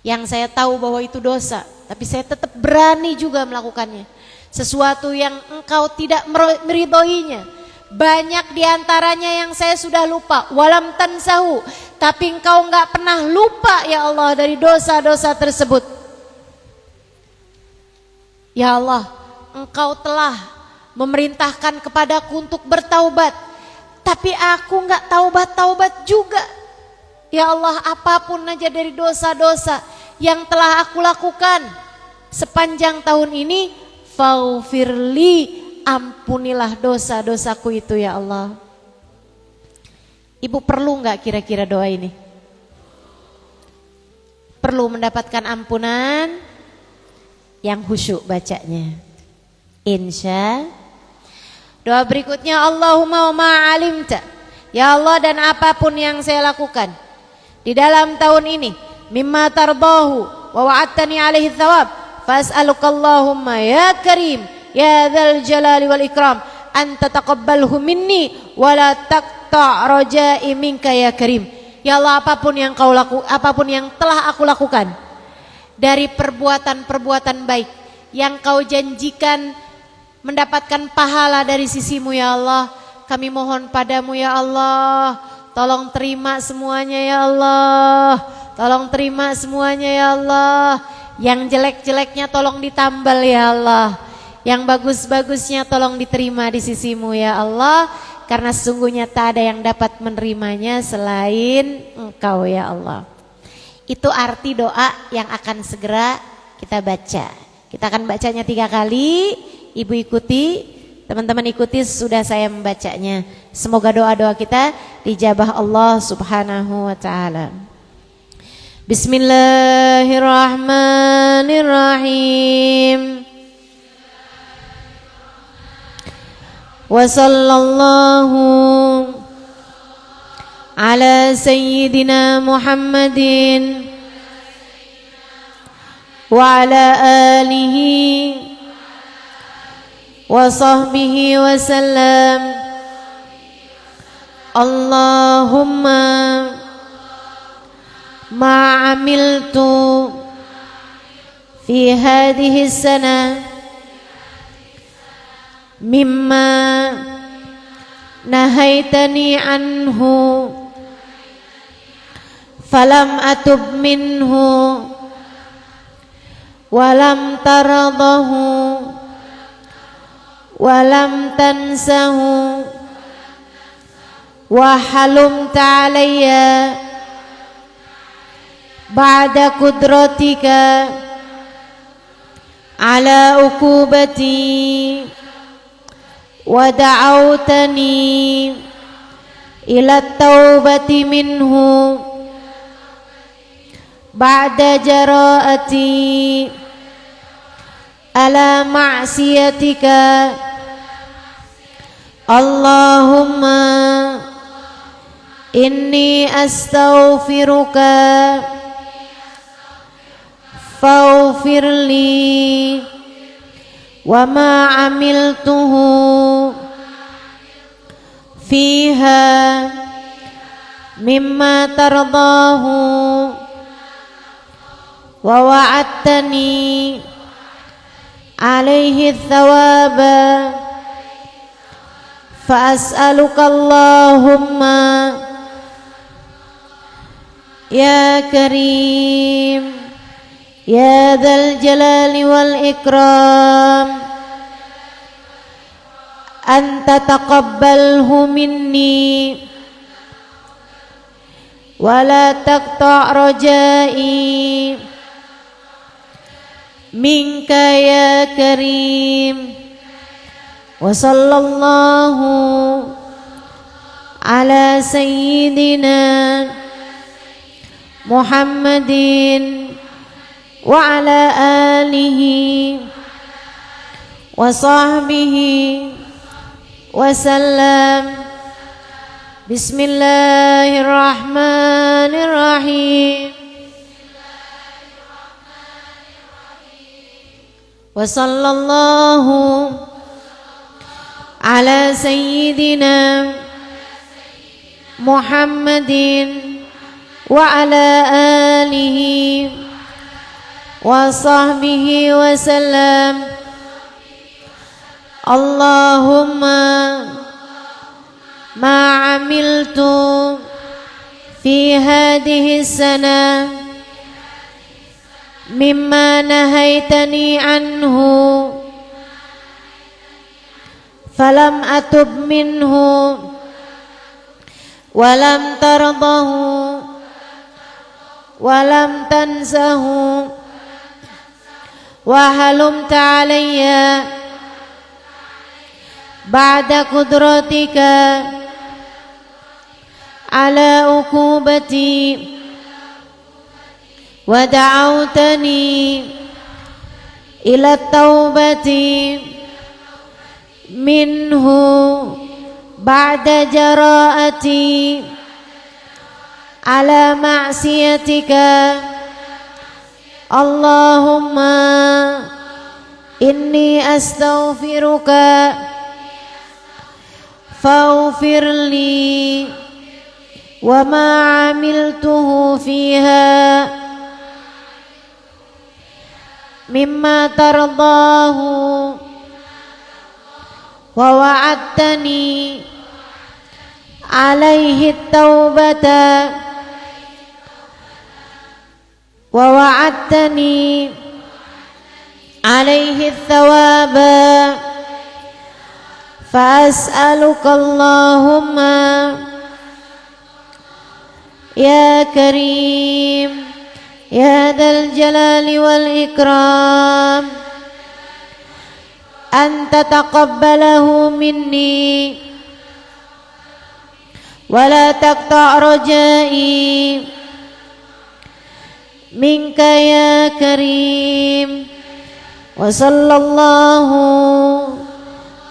Speaker 2: yang saya tahu bahwa itu dosa, tapi saya tetap berani juga melakukannya, sesuatu yang Engkau tidak meridhoinya. Banyak diantaranya yang saya sudah lupa, walam tansahu, tapi Engkau enggak pernah lupa ya Allah dari dosa-dosa tersebut. Ya Allah, Engkau telah memerintahkan kepadaku untuk bertaubat, tapi aku enggak taubat-taubat juga. Ya Allah, apapun aja dari dosa-dosa yang telah aku lakukan sepanjang tahun ini, faghfirli, ampunilah dosa-dosaku itu ya Allah. Ibu perlu enggak kira-kira doa ini? Perlu mendapatkan ampunan yang khusyuk bacanya. Insya. Doa berikutnya, Allahumma ma'alimta, ya Allah, dan apapun yang saya lakukan di dalam tahun ini, mimma tardahu wa wa'adtani alaihi thawab, fas'aluka Allahumma ya karim ya dzal jalali wal ikram an tataqabbalhu minni wa la taqta' raja'i minka ya karim. Ya Allah, apapun yang telah aku lakukan dari perbuatan-perbuatan baik yang Kau janjikan mendapatkan pahala dari sisimu ya Allah, kami mohon padamu ya Allah, tolong terima semuanya ya Allah, tolong terima semuanya ya Allah. Yang jelek-jeleknya tolong ditambal ya Allah, yang bagus-bagusnya tolong diterima di sisimu ya Allah, karena sesungguhnya tak ada yang dapat menerimanya selain Engkau ya Allah. Itu arti doa yang akan segera kita baca. Kita akan bacanya 3 kali. Ibu ikuti, teman-teman ikuti, sudah saya membacanya. Semoga doa-doa kita dijabah Allah Subhanahu wa taala. Bismillahirrahmanirrahim. Wa sallallahu ala sayyidina Muhammadin wa ala alihi wa sahbihi wa sallam. Allahumma ma amiltu fi hadhihi sana mimma nahaitani anhu falam atub minhu walam taradahu walam tansahu wa halumta alayya ba'da qudratika ala uqubati wa da'awtani ila taubati minhu ba'da jara'ati ala ma'siyatika Allahumma inni astaghfiruka faghfirli wa ma amiltuhu fiha mimma tardahu wa wa'adtani alaihi thawaba fa as'aluka Allahumma ya karim ya dzal jalali wal ikram anta taqabbalhu minni wa la taqta' rajai minka ya karim wa sallallahu ala sayyidina Muhammadin wa ala alihi wa sahbihi wa sallam. Bismillahirrahmanirrahim. Wa sallallahu ala sayyidina Muhammadin wa ala alihi wa sahbihi wa sallam. Allahumma ma amiltu fi hadhihi sana mimma nahaitani anhu falam atub minhu walam tardahu walam tansahu wa halumta alayya ba'da qudratika ala uqubati wa da'awtani ila taubati minhu ba'da jara'ati ala ma'siyatika Allahumma inni astaghfiruka faghfirli wa ma amiltuhu fiha mimma tardahu wa wa'adtani alaihi taubata wa wa'adtani alaihi thawaba fa as'aluka Allahumma ya karim ya dzal jalali wal ikram anta taqabbalahu minni wa la taqta' rajai minka ya karim wa sallallahu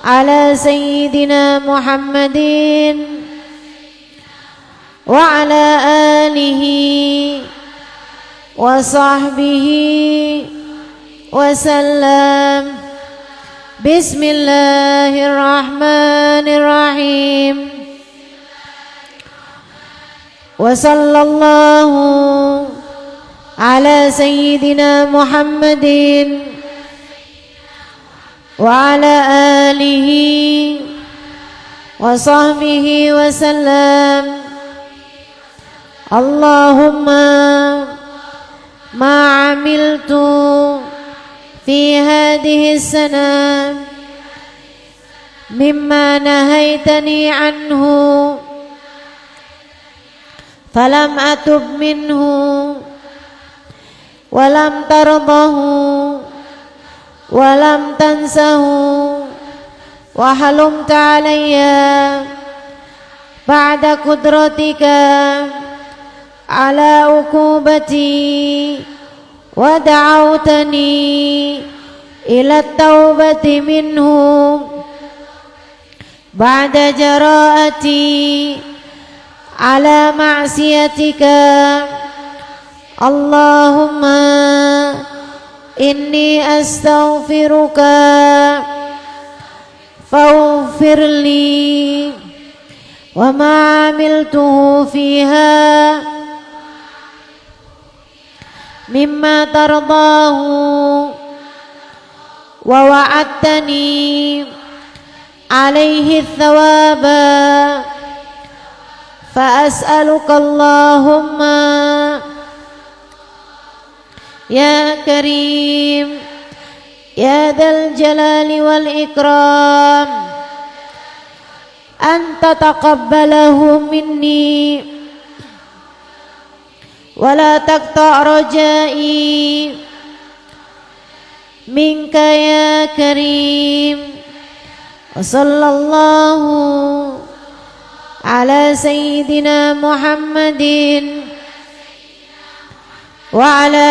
Speaker 2: ala sayyidina Muhammadin wa ala alihi wa sahbihi wa sallam. Bismillahirrahmanirrahim. Wa sallallahu ala sayyidina Muhammadin wa ala alihi wa sahbihi wa sallam. Allahumma ma amiltu fi hadhihi sana mimma nahaitani anhu falam atub minhu ولم ترضه ولم تنسه وحلمت علي بعد قدرتك على عقوبتي ودعوتني إلى التوبة منه بعد جراءتي على معصيتك. اللهم إني أستغفرك فاغفر لي وما عملته فيها مما ترضاه ووعدتني عليه الثواب فأسألك اللهم يا كريم يا ذا الجلال والإكرام أن تتقبله مني ولا تقطع رجائي منك يا كريم. وصلى الله على سيدنا محمد وعلى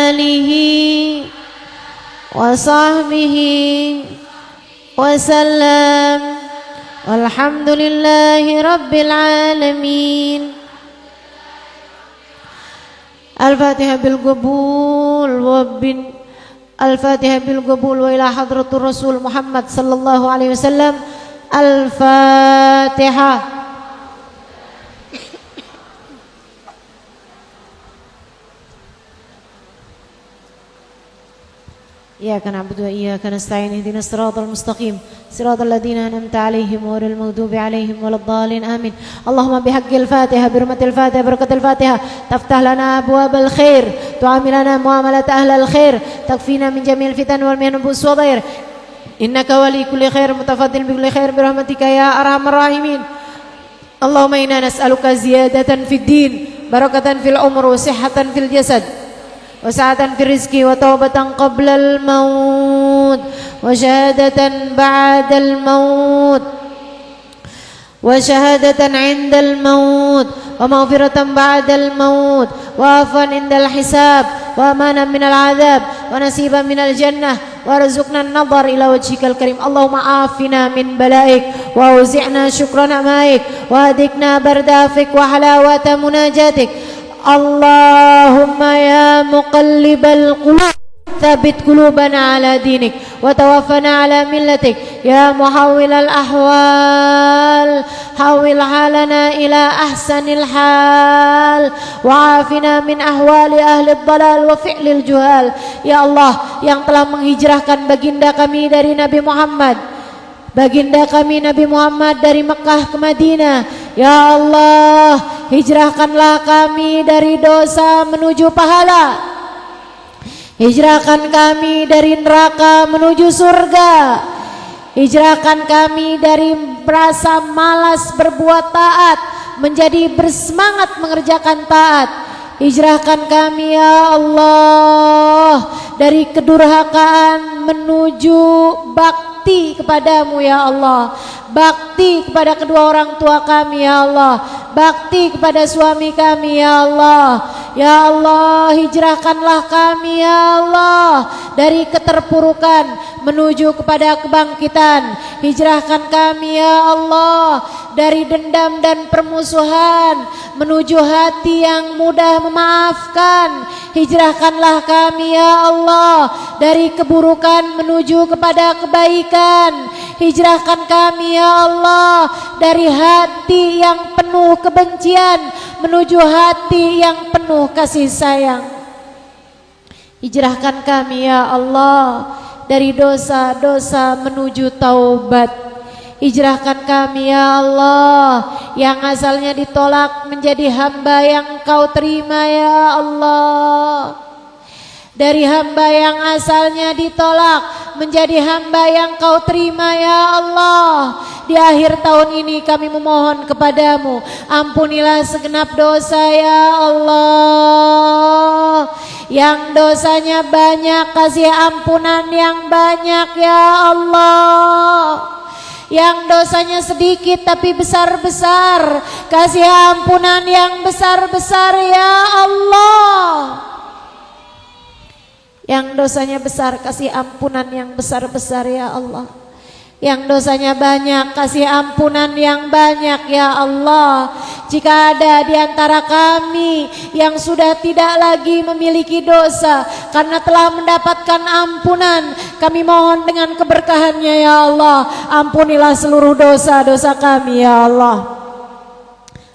Speaker 2: آله وصحبه وسلم والحمد لله رب العالمين. الفاتحة بالقبول الفاتحة بالقبول وإلى حضرة الرسول محمد صلى الله عليه وسلم. الفاتحة. إياك نعبد وإياك نستعين اهدنا الصراط المستقيم صراط الذين أنعمت عليهم غير المغضوب عليهم ولا الضالين آمين. اللهم بحق الفاتحة برمة الفاتحة بركة الفاتحة تفتح لنا أبواب الخير تعاملنا معاملة أهل الخير تكفينا من جميع الفتن والمحن والضير إنك ولي كل خير متفضل بكل خير برحمتك يا أرحم الراحمين. اللهم إنا نسألك زيادة في الدين بركة في العمر وصحة في الجسد وسعة في الرزق وتوبة قبل الموت وشهادة بعد الموت وشهادة عند الموت ومغفرة بعد الموت وعفوا عند الحساب وأمانا من العذاب ونصيبا من الجنة وارزقنا النظر إلى وجهك الكريم. اللهم عافنا من بلائك وأوزعنا شكر نعمائك وأذقنا برد عفوك وحلاوة مناجاتك. اللهم يا مقلب القلوب ثبت قلوبنا على دينك وتوفنا على ملتك. يا محول الأحوال حول حالنا إلى أحسن الحال وعافنا من أحوال أهل الضلال وفعل الجهال. Ya Allah yang telah menghijrahkan baginda kami dari Nabi Muhammad, baginda kami Nabi Muhammad dari Mekah ke Madinah, ya Allah hijrahkanlah kami dari dosa menuju pahala, hijrahkan kami dari neraka menuju surga, hijrahkan kami dari merasa malas berbuat taat menjadi bersemangat mengerjakan taat. Hijrahkan kami ya Allah dari kedurhakaan menuju bakti kepadamu ya Allah, bakti kepada kedua orang tua kami ya Allah, bakti kepada suami kami ya Allah. Ya Allah hijrahkanlah kami ya Allah dari keterpurukan menuju kepada kebangkitan. Hijrahkan kami ya Allah dari dendam dan permusuhan menuju hati yang mudah memaafkan. Hijrahkanlah kami ya Allah dari keburukan menuju kepada kebaikan. Hijrahkan kami ya Allah dari hati yang penuh kebencian menuju hati yang penuh kasih sayang. Hijrahkan kami ya Allah dari dosa-dosa menuju taubat. Hijrahkan kami ya Allah yang asalnya ditolak menjadi hamba yang Kau terima ya Allah. Dari hamba yang asalnya ditolak menjadi hamba yang Kau terima ya Allah. Di akhir tahun ini kami memohon kepadamu, ampunilah segenap dosa ya Allah. Yang dosanya banyak kasih ampunan yang banyak ya Allah. Yang dosanya sedikit tapi besar-besar, kasih ampunan yang besar-besar ya Allah. Yang dosanya besar, kasih ampunan yang besar-besar ya Allah. Yang dosanya banyak, kasih ampunan yang banyak ya Allah. Jika ada di antara kami yang sudah tidak lagi memiliki dosa karena telah mendapatkan ampunan, kami mohon dengan keberkahannya ya Allah, ampunilah seluruh dosa-dosa kami ya Allah.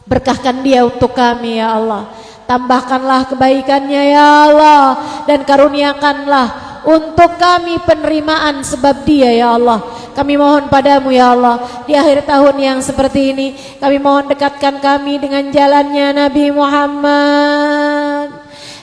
Speaker 2: Berkahkan dia untuk kami ya Allah. Tambahkanlah kebaikannya ya Allah, dan karuniakanlah untuk kami penerimaan sebab dia ya Allah. Kami mohon padamu ya Allah, di akhir tahun yang seperti ini, kami mohon dekatkan kami dengan jalannya Nabi Muhammad.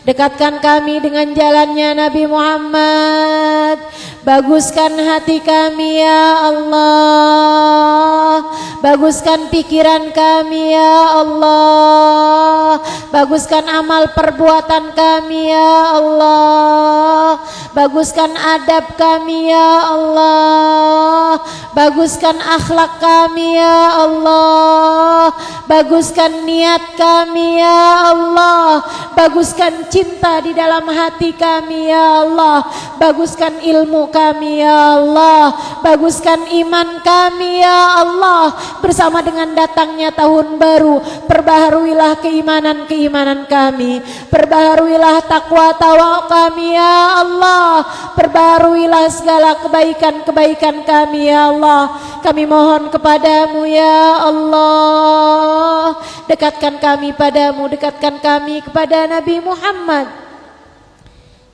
Speaker 2: Dekatkan kami dengan jalannya Nabi Muhammad. Baguskan hati kami ya Allah. Baguskan pikiran kami ya Allah. Baguskan amal perbuatan kami ya Allah. Baguskan adab kami ya Allah. Baguskan akhlak kami ya Allah. Baguskan niat kami ya Allah. Baguskan cinta di dalam hati kami ya Allah. Baguskan ilmu kami ya Allah. Baguskan iman kami ya Allah. Bersama dengan datangnya tahun baru, perbaharuilah keimanan kami. Perbaharuilah takwa kami ya Allah. Perbaharuilah segala kebaikan kami ya Allah. Kami mohon kepadamu ya Allah. Dekatkan kami padamu, dekatkan kami kepada Nabi Muhammad.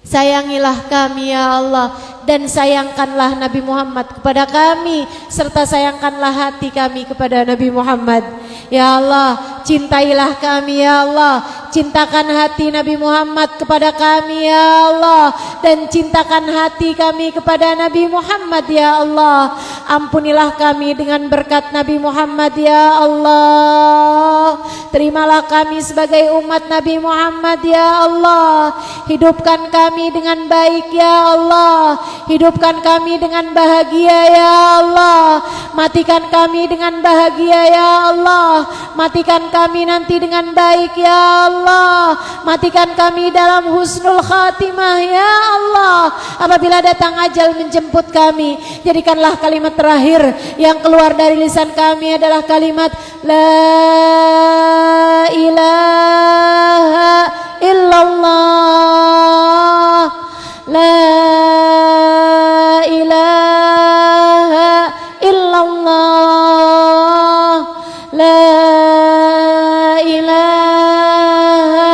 Speaker 2: Sayangilah kami ya Allah, dan sayangkanlah Nabi Muhammad kepada kami, serta sayangkanlah hati kami kepada Nabi Muhammad. Ya Allah, cintailah kami ya Allah. Cintakan hati Nabi Muhammad kepada kami ya Allah, dan cintakan hati kami kepada Nabi Muhammad ya Allah. Ampunilah kami dengan berkat Nabi Muhammad ya Allah. Terimalah kami sebagai umat Nabi Muhammad ya Allah. Hidupkan kami dengan baik ya Allah. Hidupkan kami dengan bahagia ya Allah. Matikan kami dengan bahagia ya Allah. Matikan kami nanti dengan baik ya Allah. Matikan kami dalam husnul khatimah ya Allah. Apabila datang ajal menjemput kami, jadikanlah kalimat terakhir yang keluar dari lisan kami adalah kalimat La ilaha illallah. La ilaha illallah. La ilaha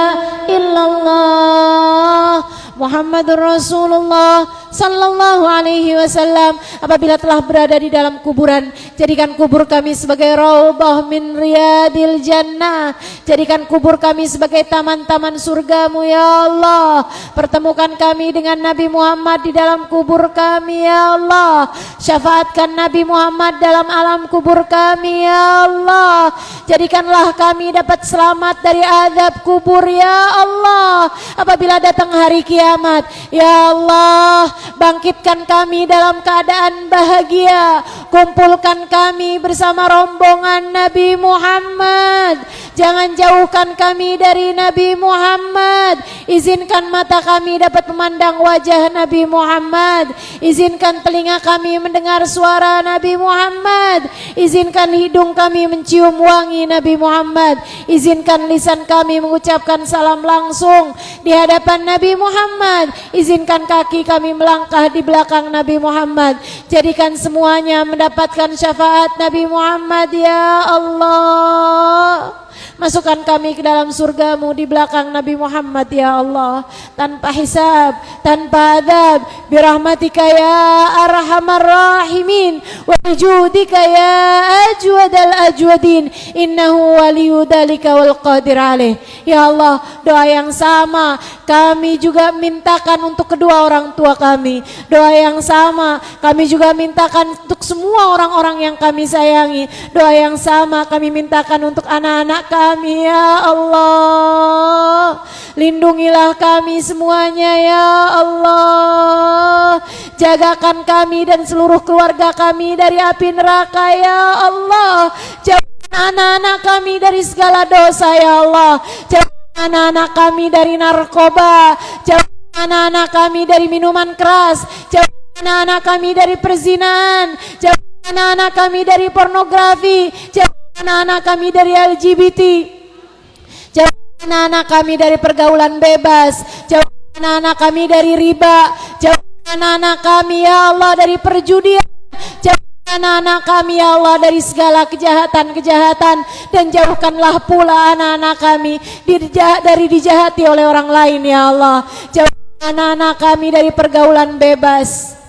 Speaker 2: illallah. Muhammadur Rasulullah sallallahu alaihi wasallam. Apabila telah berada di dalam kuburan, jadikan kubur kami sebagai raudhah min riyadil jannah. Jadikan kubur kami sebagai taman-taman surgamu ya Allah. Pertemukan kami dengan Nabi Muhammad di dalam kubur kami ya Allah. Syafaatkan Nabi Muhammad dalam alam kubur kami ya Allah. Jadikanlah kami dapat selamat dari azab kubur ya Allah. Apabila datang hari kiamat ya Allah, bangkitkan kami dalam keadaan bahagia. Kumpulkan kami bersama rombongan Nabi Muhammad. Jangan jauhkan kami dari Nabi Muhammad. Izinkan mata kami dapat memandang wajah Nabi Muhammad. Izinkan telinga kami mendengar suara Nabi Muhammad. Izinkan hidung kami mencium wangi Nabi Muhammad. Izinkan lisan kami mengucapkan salam langsung di hadapan Nabi Muhammad. Izinkan kaki kami melangkah di belakang Nabi Muhammad. Jadikan semuanya mendapatkan syafaat Nabi Muhammad ya Allah. Masukkan kami ke dalam surgamu di belakang Nabi Muhammad ya Allah, tanpa hisab, tanpa adab, birahmatika ya arhamar rahimin, wa bijudika ya ajwadal ajwadin, innahu waliyu dzalika wal qadir alaih. Ya Allah, doa yang sama kami juga mintakan untuk kedua orang tua kami. Doa yang sama kami juga mintakan untuk
Speaker 1: semua orang-orang yang kami sayangi. Doa yang sama kami mintakan untuk anak-anak kami ya Allah. Lindungilah kami semuanya ya Allah. Jagakan kami dan seluruh keluarga kami dari api neraka ya Allah. Jauhkan anak-anak kami dari segala dosa ya Allah. Jauhkan anak-anak kami dari narkoba. Jauhkan anak-anak kami dari minuman keras. Jauhkan anak-anak kami dari perzinahan. Jauhkan anak-anak kami dari pornografi. Jauhkan anak-anak kami dari LGBT. Jauhkan anak-anak kami dari pergaulan bebas. Jauhkan anak-anak kami dari riba. Jauhkan anak-anak kami ya Allah dari perjudian. Jauhkan anak-anak kami ya Allah dari segala kejahatan-kejahatan. Dan jauhkanlah pula anak-anak kami dari dijahati oleh orang lain ya Allah. Jauhkan anak-anak kami dari pergaulan bebas.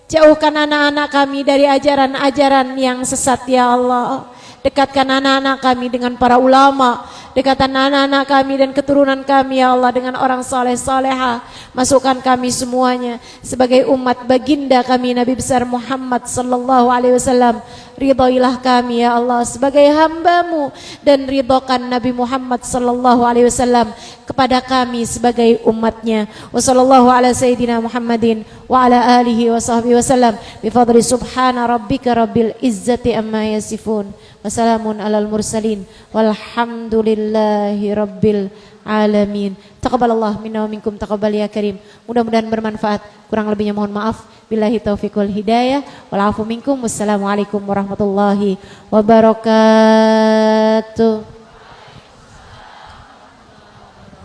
Speaker 1: Jauhkan anak-anak kami dari ajaran-ajaran yang sesat ya Allah. Dekatkan anak-anak kami dengan para ulama. Dekatkan anak-anak kami dan keturunan kami ya Allah dengan orang soleh soleha. Masukkan kami semuanya sebagai umat baginda kami Nabi besar Muhammad sallallahu alaihi wasallam. Ridhoilah kami ya Allah sebagai hamba-Mu dan ridhokan Nabi Muhammad sallallahu alaihi wasallam kepada kami sebagai umatnya. Wassallallahu ala sayyidina Muhammadin wa ala alihi wa sahbihi wasallam. Bifadli subhana rabbika rabbil izzati amma yasifun. Wassalamun alal mursalin walhamdulillahi rabbil alamin. Taqabbalallah minna wa minkum taqabbal ya karim. Mudah-mudahan bermanfaat. Kurang lebihnya mohon maaf. Billahi taufiq wal hidayah. Wal afu minkum. Wassalamualaikum warahmatullahi wabarakatuh.